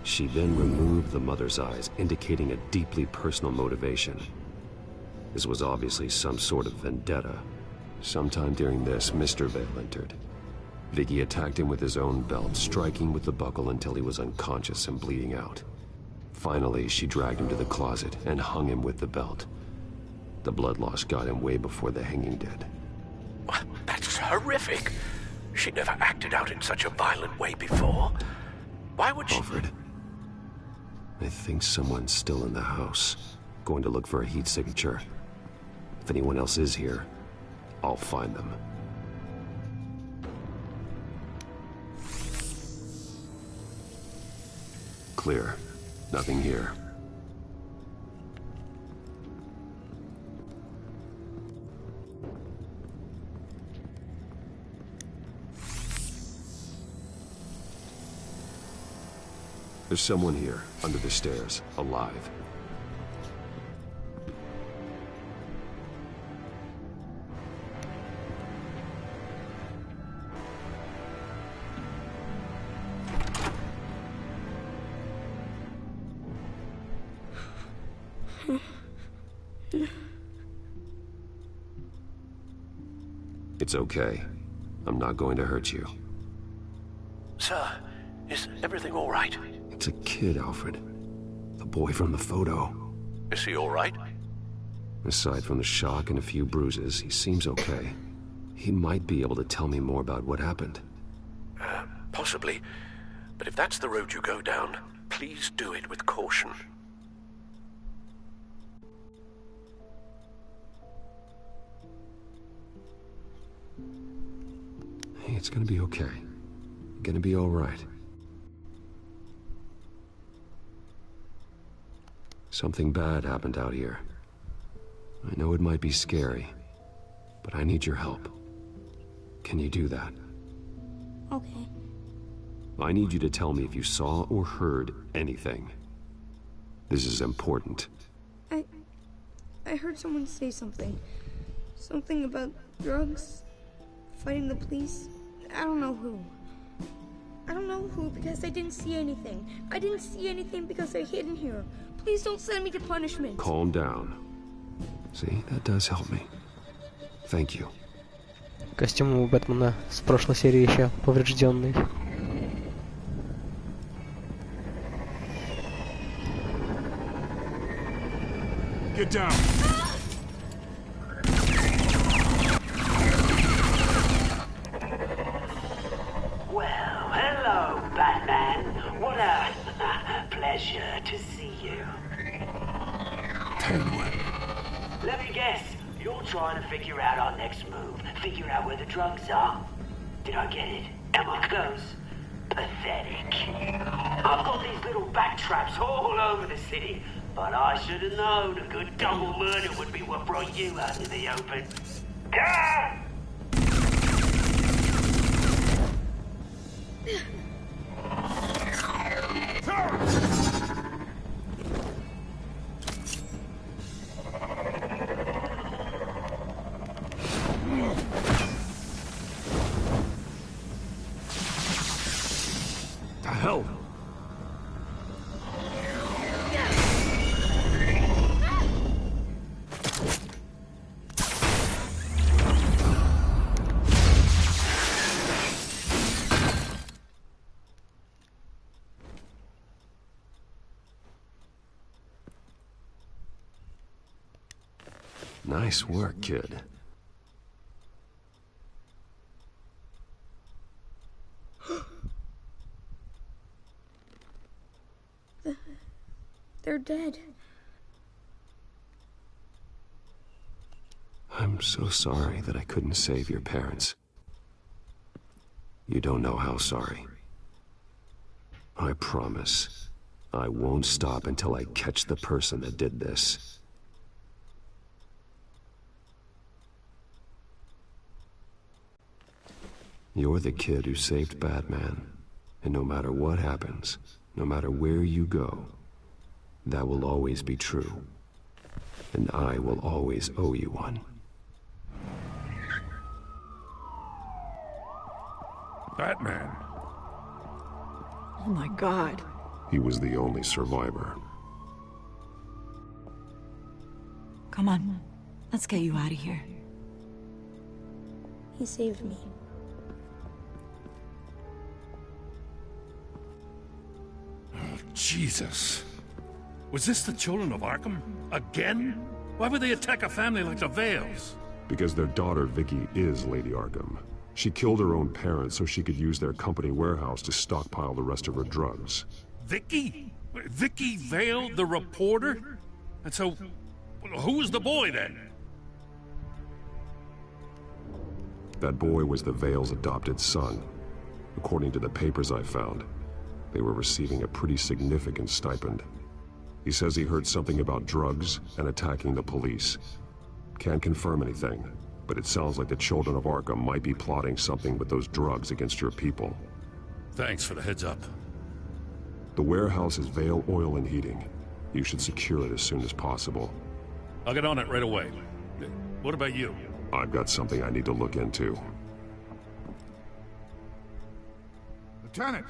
She then removed the mother's eyes, indicating a deeply personal motivation. This was obviously some sort of vendetta. Sometime during this, Mr. Vale entered. Vicky attacked him with his own belt, striking with the buckle until he was unconscious and bleeding out. Finally, she dragged him to the closet and hung him with the belt. The blood loss got him way before the hanging did. That's horrific. She never acted out in such a violent way before. Why would she... Alfred, I think someone's still in the house. Going to look for a heat signature. If anyone else is here, I'll find them. Clear. Nothing here. There's someone here, under the stairs, alive. It's okay. I'm not going to hurt you. Sir, is everything all right? It's a kid, Alfred. The boy from the photo. Is he all right? Aside from the shock and a few bruises, he seems okay. He might be able to tell me more about what happened. Possibly. But if that's the road you go down, please do it with caution. Hey, it's gonna be okay. Gonna be all right. Something bad happened out here. I know it might be scary, but I need your help. Can you do that? Okay. I need you to tell me if you saw or heard anything. This is important. I heard someone say something. Something about drugs, fighting the police. I don't know who. I don't know who because I didn't see anything. I didn't see anything because I hid in here. Please don't send me to punishment. Calm down. See, that does help me. Thank you. Костюм у Бэтмена с прошлой серии еще поврежденный. Get down. Well, hello, Batman. What a pleasure to see you. Penguin. Let me guess. You're trying to figure out our next move. Figure out where the drugs are. Did I get it? Am I close? Pathetic. I've got these little bat traps all over the city. But I should have known a good double murder would be what brought you out in the open. Ah! The hell? Nice work, kid. They're dead. I'm so sorry that I couldn't save your parents. You don't know how sorry. I promise, I won't stop until I catch the person that did this. You're the kid who saved Batman, and no matter what happens, no matter where you go, that will always be true. And I will always owe you one. Batman. Oh my God. He was the only survivor. Come on. Let's get you out of here. He saved me. Jesus. Was this the children of Arkham? Again? Why would they attack a family like the Vales? Because their daughter, Vicky, is Lady Arkham. She killed her own parents so she could use their company warehouse to stockpile the rest of her drugs. Vicky? Vicky Vale, the reporter? And so, who was the boy then? That boy was the Vale's adopted son. According to the papers I found, they were receiving a pretty significant stipend. He says he heard something about drugs and attacking the police. Can't confirm anything, but it sounds like the children of Arkham might be plotting something with those drugs against your people. Thanks for the heads up. The warehouse is Vale Oil and Heating. You should secure it as soon as possible. I'll get on it right away. What about you? I've got something I need to look into. Lieutenant,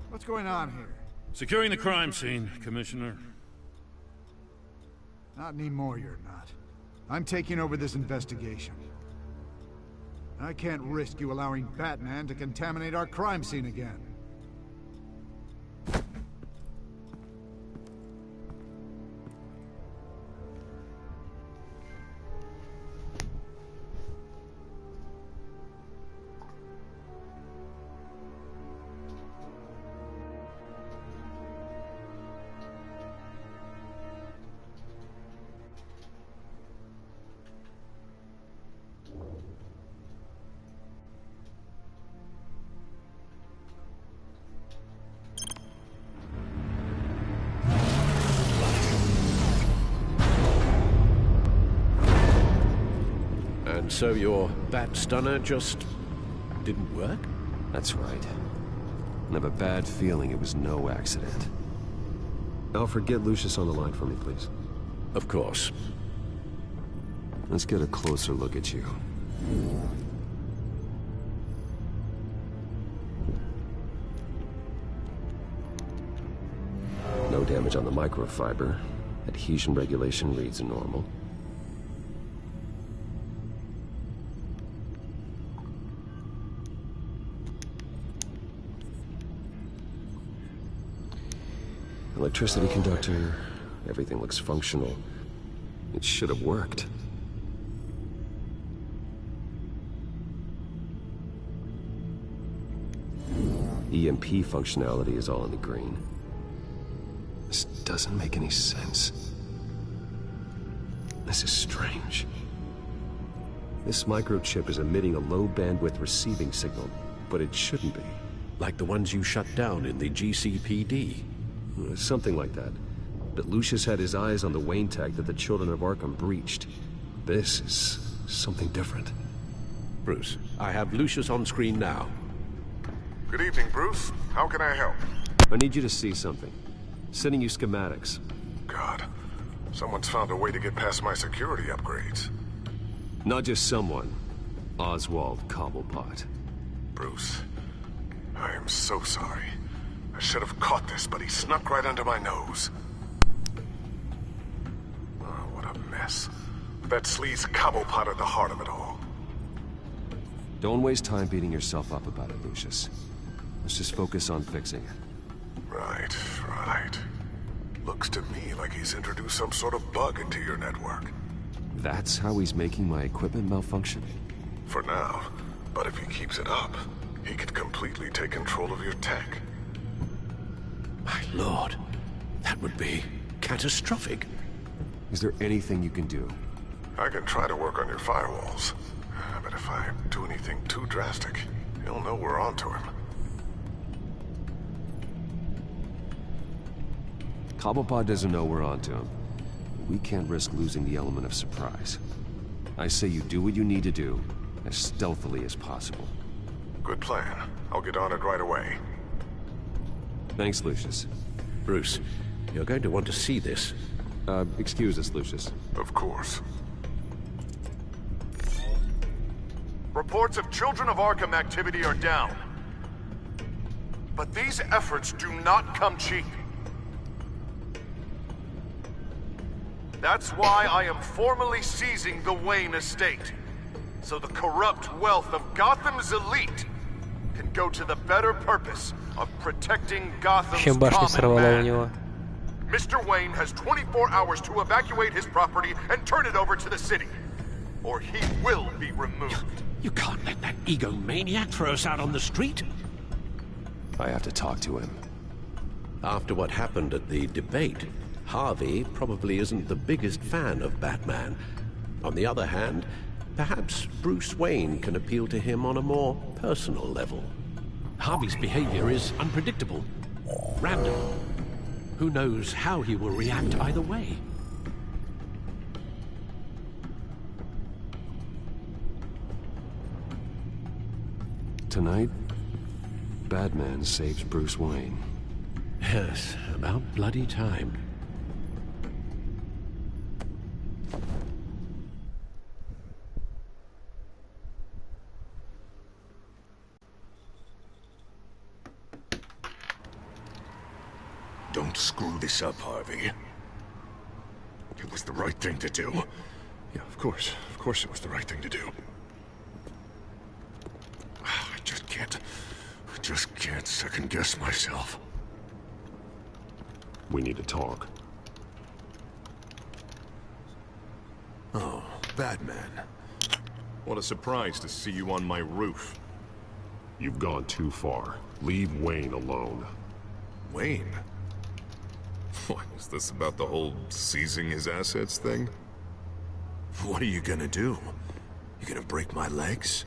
what's going on here? Securing the crime scene, Commissioner. Not anymore, you're not. I'm taking over this investigation. I can't risk you allowing Batman to contaminate our crime scene again. And so your bat stunner just didn't work? That's right. I have a bad feeling it was no accident. Alfred, get Lucius on the line for me, please. Of course. Let's get a closer look at you. No damage on the microfiber. Adhesion regulation reads normal. Electricity conductor, everything looks functional. It should have worked. EMP functionality is all in the green. This doesn't make any sense. This is strange. This microchip is emitting a low bandwidth receiving signal, but it shouldn't be. Like the ones you shut down in the GCPD. Something like that. But Lucius had his eyes on the Wayne tag that the Children of Arkham breached. This is something different. Bruce, I have Lucius on screen now. Good evening, Bruce. How can I help? I need you to see something. Sending you schematics. God, someone's found a way to get past my security upgrades. Not just someone. Oswald Cobblepot. Bruce, I am so sorry. I should have caught this, but he snuck right under my nose. Oh, what a mess. That sleaze Cobblepot at the heart of it all. Don't waste time beating yourself up about it, Lucius. Let's just focus on fixing it. Right. Looks to me like he's introduced some sort of bug into your network. That's how he's making my equipment malfunction? For now. But if he keeps it up, he could completely take control of your tech. My lord, that would be catastrophic. Is there anything you can do? I can try to work on your firewalls. But if I do anything too drastic, he'll know we're onto him. Cobblepot doesn't know we're onto him. We can't risk losing the element of surprise. I say you do what you need to do, as stealthily as possible. Good plan. I'll get on it right away. Thanks, Lucius. Bruce, you're going to want to see this. Excuse us, Lucius. Of course. Reports of Children of Arkham activity are down. But these efforts do not come cheap. That's why I am formally seizing the Wayne estate, so the corrupt wealth of Gotham's elite can go to the better purpose of protecting Gotham's common man. Mr. Wayne has 24 hours to evacuate his property and turn it over to the city, or he will be removed. You can't let that egomaniac throw us out on the street. I have to talk to him. After what happened at the debate, Harvey probably isn't the biggest fan of Batman. On the other hand, perhaps Bruce Wayne can appeal to him on a more personal level. Harvey's behavior is unpredictable, random. Who knows how he will react either way? Tonight, Batman saves Bruce Wayne. Yes, about bloody time. Don't screw this up, Harvey. It was the right thing to do. Yeah, of course. Of course it was the right thing to do. I just can't second guess myself. We need to talk. Oh, Batman. What a surprise to see you on my roof. You've gone too far. Leave Wayne alone. Wayne? What, is this about the whole seizing his assets thing? What are you gonna do? You gonna break my legs?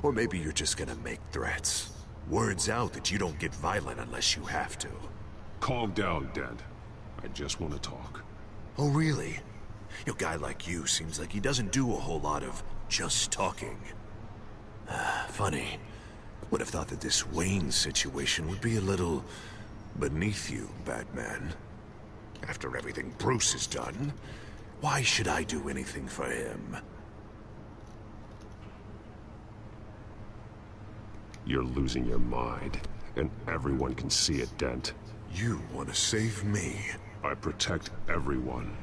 Or maybe you're just gonna make threats. Words out that you don't get violent unless you have to. Calm down, Dent. I just want to talk. Oh, really? A guy like you seems like he doesn't do a whole lot of just talking. Funny. Would have thought that this Wayne situation would be a little beneath you, Batman. After everything Bruce has done, why should I do anything for him? You're losing your mind, and everyone can see it, Dent. You want to save me? I protect everyone.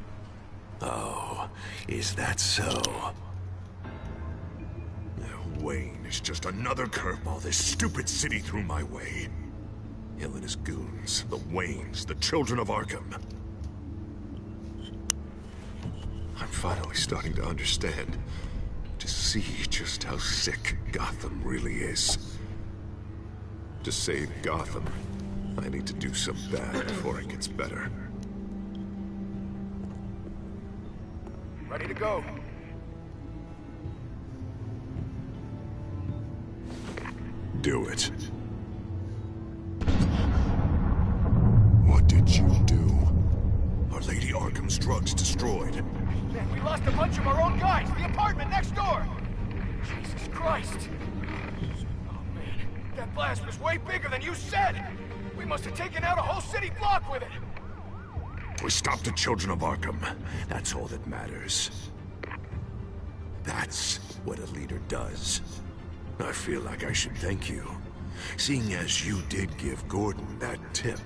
Oh, is that so? Wayne is just another curveball this stupid city threw my way. Hill and his goons, the Waynes, the children of Arkham. I'm finally starting to understand. To see just how sick Gotham really is. To save Gotham, I need to do some bad before it gets better. Ready to go. Do it. What did you do? Our Lady Arkham's drugs destroyed. Man, we lost a bunch of our own guys. The apartment next door. Jesus Christ. Oh, man. That blast was way bigger than you said. We must have taken out a whole city block with it. We stopped the children of Arkham. That's all that matters. That's what a leader does. I feel like I should thank you, seeing as you did give Gordon that tip.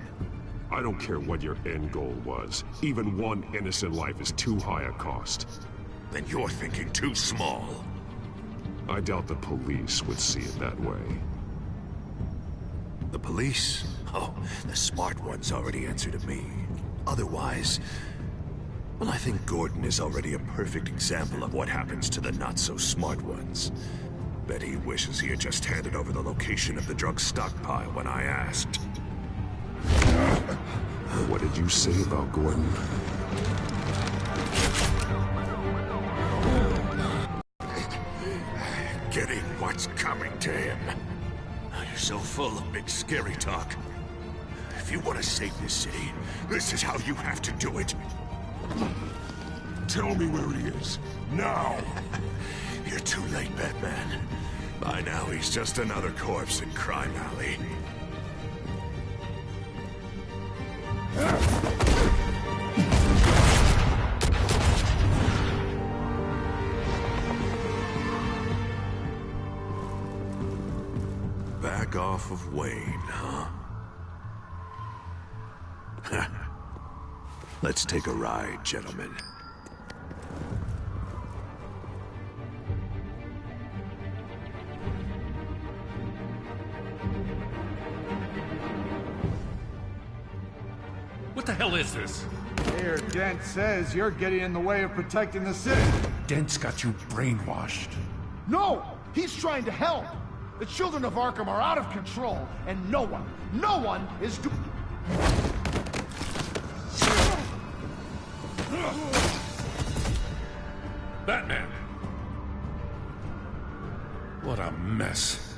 I don't care what your end goal was. Even one innocent life is too high a cost. Then you're thinking too small. I doubt the police would see it that way. The police? Oh, the smart ones already answer to me. Otherwise, well, I think Gordon is already a perfect example of what happens to the not-so-smart ones. Bet he wishes he had just handed over the location of the drug stockpile when I asked. What did you say about Gordon? Getting what's coming to him. You're so full of big scary talk. If you want to save this city, this is how you have to do it. Tell me where he is. Now! You're too late, Batman. By now, he's just another corpse in Crime Alley. Back off of Wayne, huh? Let's take a ride, gentlemen. What the hell is this? Here, Dent says you're getting in the way of protecting the city. Dent's got you brainwashed. No! He's trying to help! The children of Arkham are out of control, and no one is Batman! What a mess.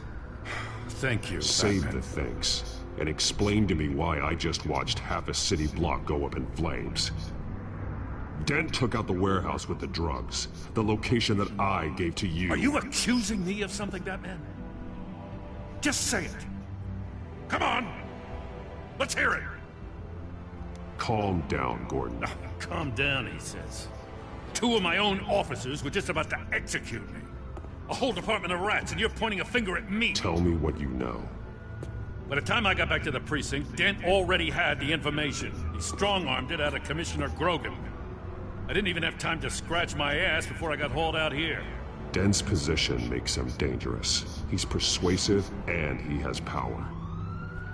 Thank you, Save Batman. the thanks, and explain to me why I just watched half a city block go up in flames. Dent took out the warehouse with the drugs, the location that I gave to you. Are you accusing me of something, Batman? Just say it. Come on! Let's hear it! Calm down, Gordon. Calm down, he says. 2 of my own officers were just about to execute me. A whole department of rats, and you're pointing a finger at me. Tell me what you know. By the time I got back to the precinct, Dent already had the information. He strong-armed it out of Commissioner Grogan. I didn't even have time to scratch my ass before I got hauled out here. Dent's position makes him dangerous. He's persuasive, and he has power.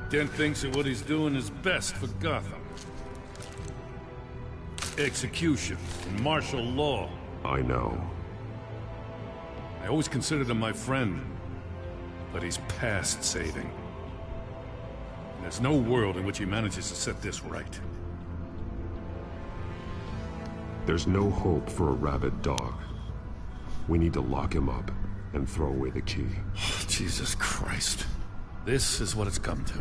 Dent thinks that what he's doing is best for Gotham. Execution and martial law. I know. I always considered him my friend, but he's past saving. And there's no world in which he manages to set this right. There's no hope for a rabid dog. We need to lock him up and throw away the key. Jesus Christ. This is what it's come to.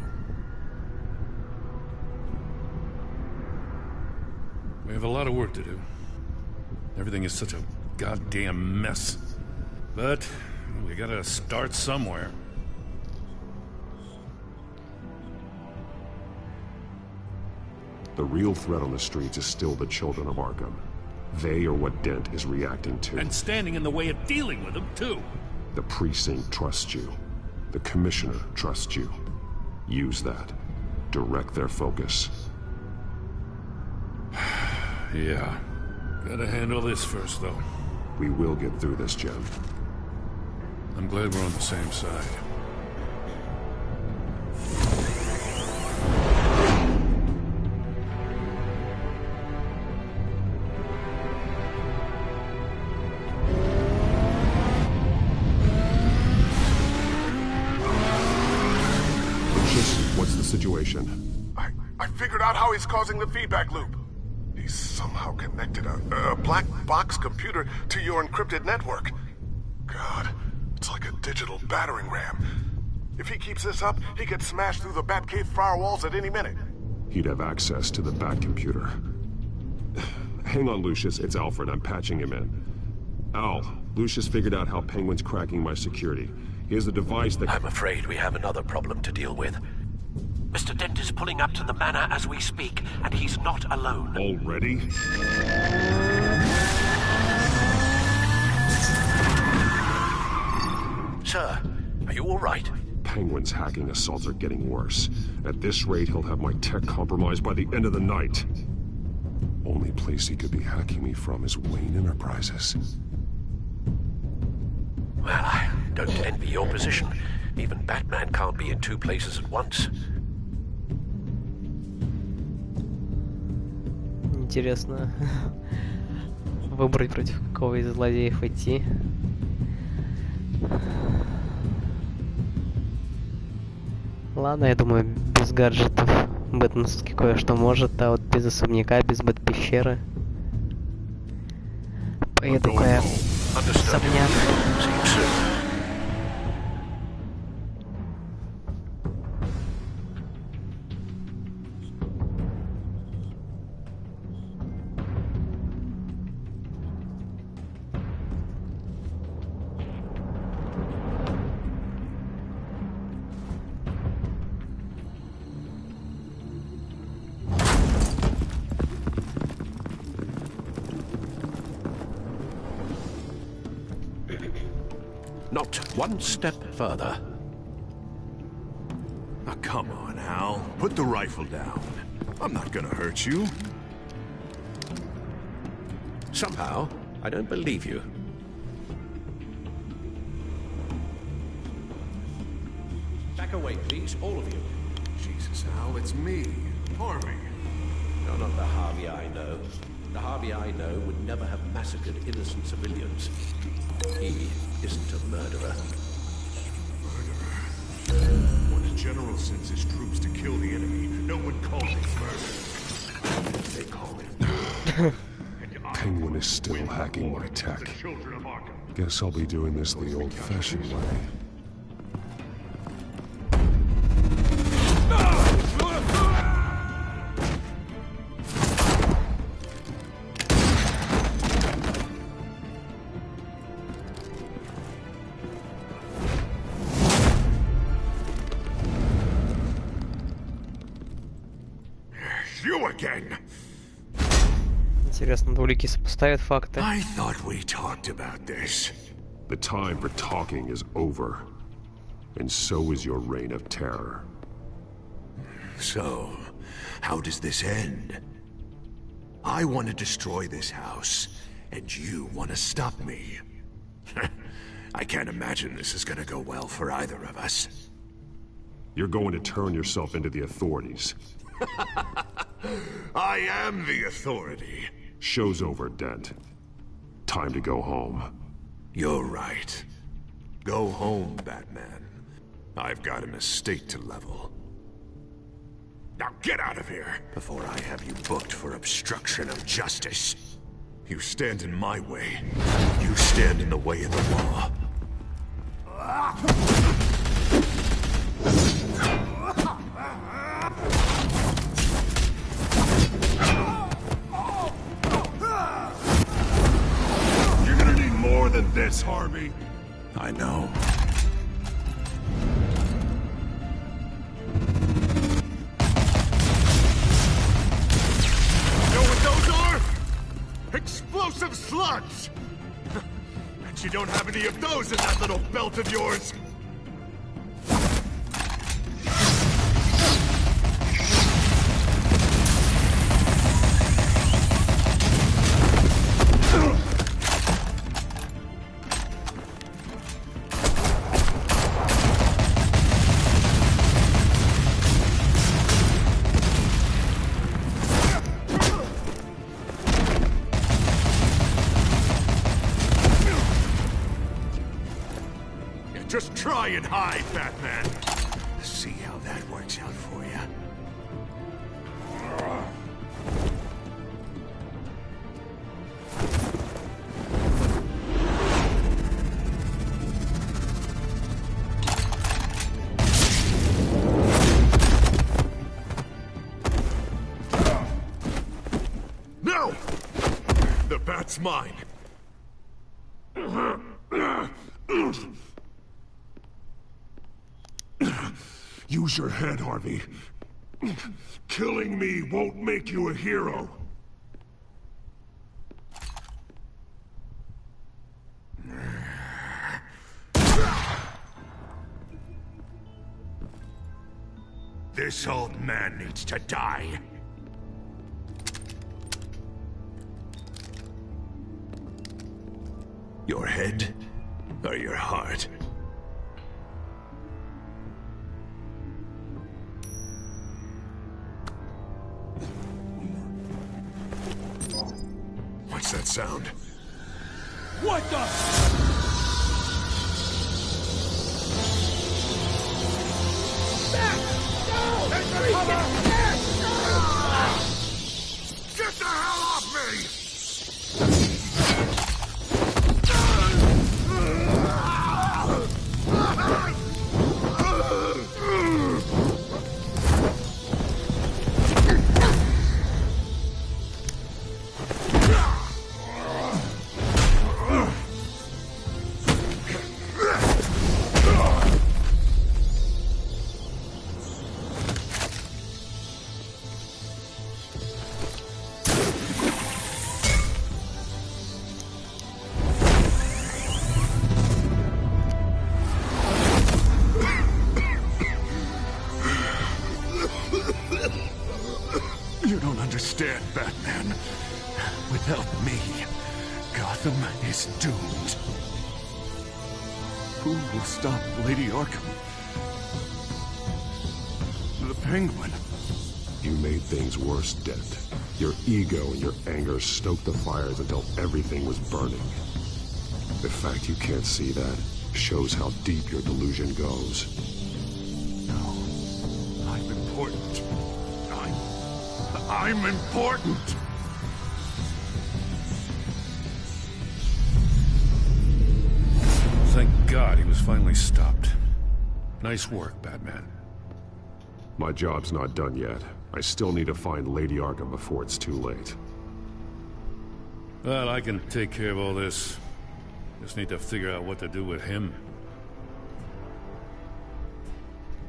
We have a lot of work to do. Everything is such a goddamn mess. But we gotta start somewhere. The real threat on the streets is still the children of Arkham. They are what Dent is reacting to. And standing in the way of dealing with them, too. The precinct trusts you. The commissioner trusts you. Use that. Direct their focus. Yeah. Gotta handle this first, though. We will get through this, Jim. I'm glad we're on the same side. Lucius, what's the situation? I figured out how he's causing the feedback loop. He's somehow connected a black box computer to your encrypted network. God, it's like a digital battering ram. If he keeps this up, he could smash through the Batcave firewalls at any minute. He'd have access to the Bat computer. Hang on, Lucius. It's Alfred. I'm patching him in. Al, Lucius figured out how Penguin's cracking my security. He has a device that... I'm afraid we have another problem to deal with. Mr. Dent is pulling up to the manor as we speak, and he's not alone. Already? Sir, are you all right? Penguin's hacking assaults are getting worse. At this rate, he'll have my tech compromised by the end of the night. Only place he could be hacking me from is Wayne Enterprises. Well, I don't envy your position. Even Batman can't be in 2 places at once. Интересно выбрать, против какого из злодеев идти. Ладно, я думаю, без гаджетов Бэтмен все-таки кое-что может, а вот без особняка, без Бэт-пещеры поеду-ка я в особняк. Not one step further. Now, come on, Al. Put the rifle down. I'm not gonna hurt you. Somehow, I don't believe you. Back away, please, all of you. Jesus, Al, it's me, Harvey. You're not the Harvey I know. The Harvey I know would never have massacred innocent civilians. He isn't a murderer. When the general sends his troops to kill the enemy, no one calls it murder. They call it... Penguin is still hacking my tech. Guess I'll be doing this the old-fashioned way. again. Интересно, двуликий сопоставит факты. I thought we talked about this. The time for talking is over. And so is your reign of terror. So, how does this end? I want to destroy this house, and you want to stop me. I can't imagine this is gonna go well for either of us. You're going to turn yourself into the authorities. I am the authority. Show's over, Dent. Time to go home. You're right. Go home, Batman. I've got an estate to level. Now get out of here, before I have you booked for obstruction of justice. You stand in my way. You stand in the way of the law. You're gonna need more than this, Harvey. I know. Know what those are? Explosive slugs! Bet you don't have any of those in that little belt of yours. Just try and hide, Batman. See how that works out for you. No! The bat's mine. Use your head, Harvey. Killing me won't make you a hero. This old man needs to die. Your head or your heart? What's that sound? What the? Get the hell off me! You don't understand, Batman. Without me, Gotham is doomed. Who will stop Lady Arkham? The Penguin. You made things worse, Dent. Your ego and your anger stoked the fires until everything was burning. The fact you can't see that shows how deep your delusion goes. No. I'm important. I'm important! Thank God he was finally stopped. Nice work, Batman. My job's not done yet. I still need to find Lady Arkham before it's too late. Well, I can take care of all this. Just need to figure out what to do with him.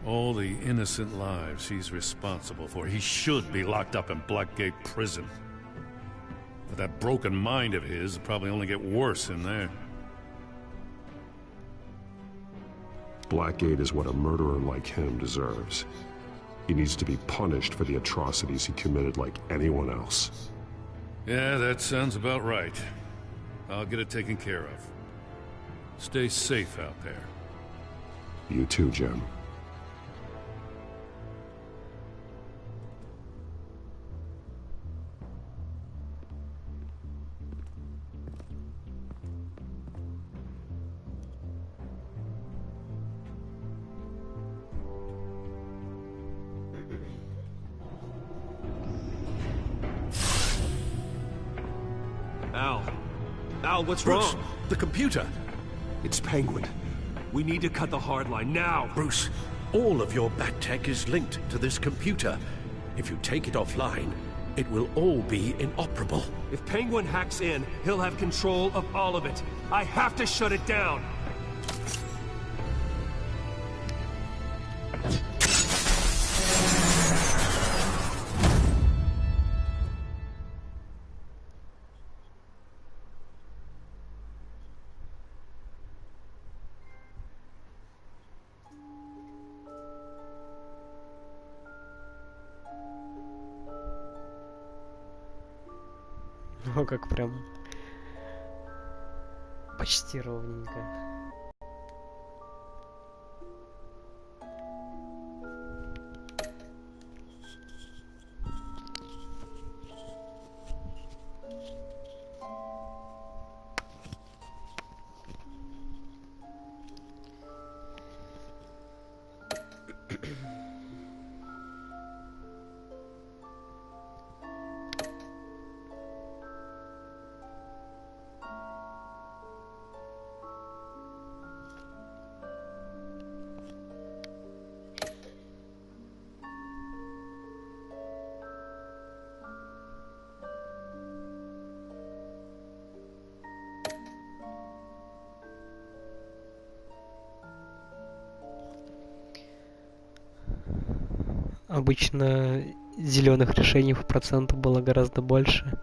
All the innocent lives he's responsible for. He should be locked up in Blackgate Prison. But that broken mind of his will probably only get worse in there. Blackgate is what a murderer like him deserves. He needs to be punished for the atrocities he committed like anyone else. Yeah, that sounds about right. I'll get it taken care of. Stay safe out there. You too, Jim. Al, what's Bruce, wrong? the computer. It's Penguin. We need to cut the hard line now. Bruce, all of your bat tech is linked to this computer. If you take it offline, it will all be inoperable. If Penguin hacks in, he'll have control of all of it. I have to shut it down. О, как прям почти ровненько. Обычно зеленых решений в процентах было гораздо больше.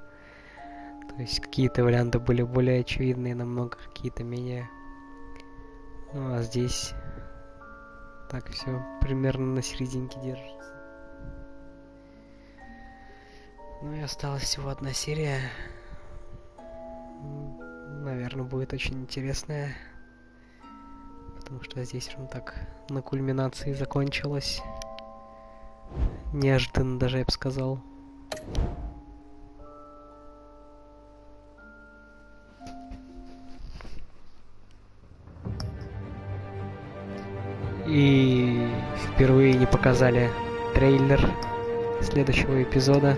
То есть какие-то варианты были более очевидные, намного какие-то менее. Ну а здесь так все примерно на серединке держится. Ну и осталась всего одна серия. Наверное, будет очень интересная. Потому что здесь прям так на кульминации закончилось. Неожиданно даже, я бы сказал. И впервые не показали трейлер следующего эпизода.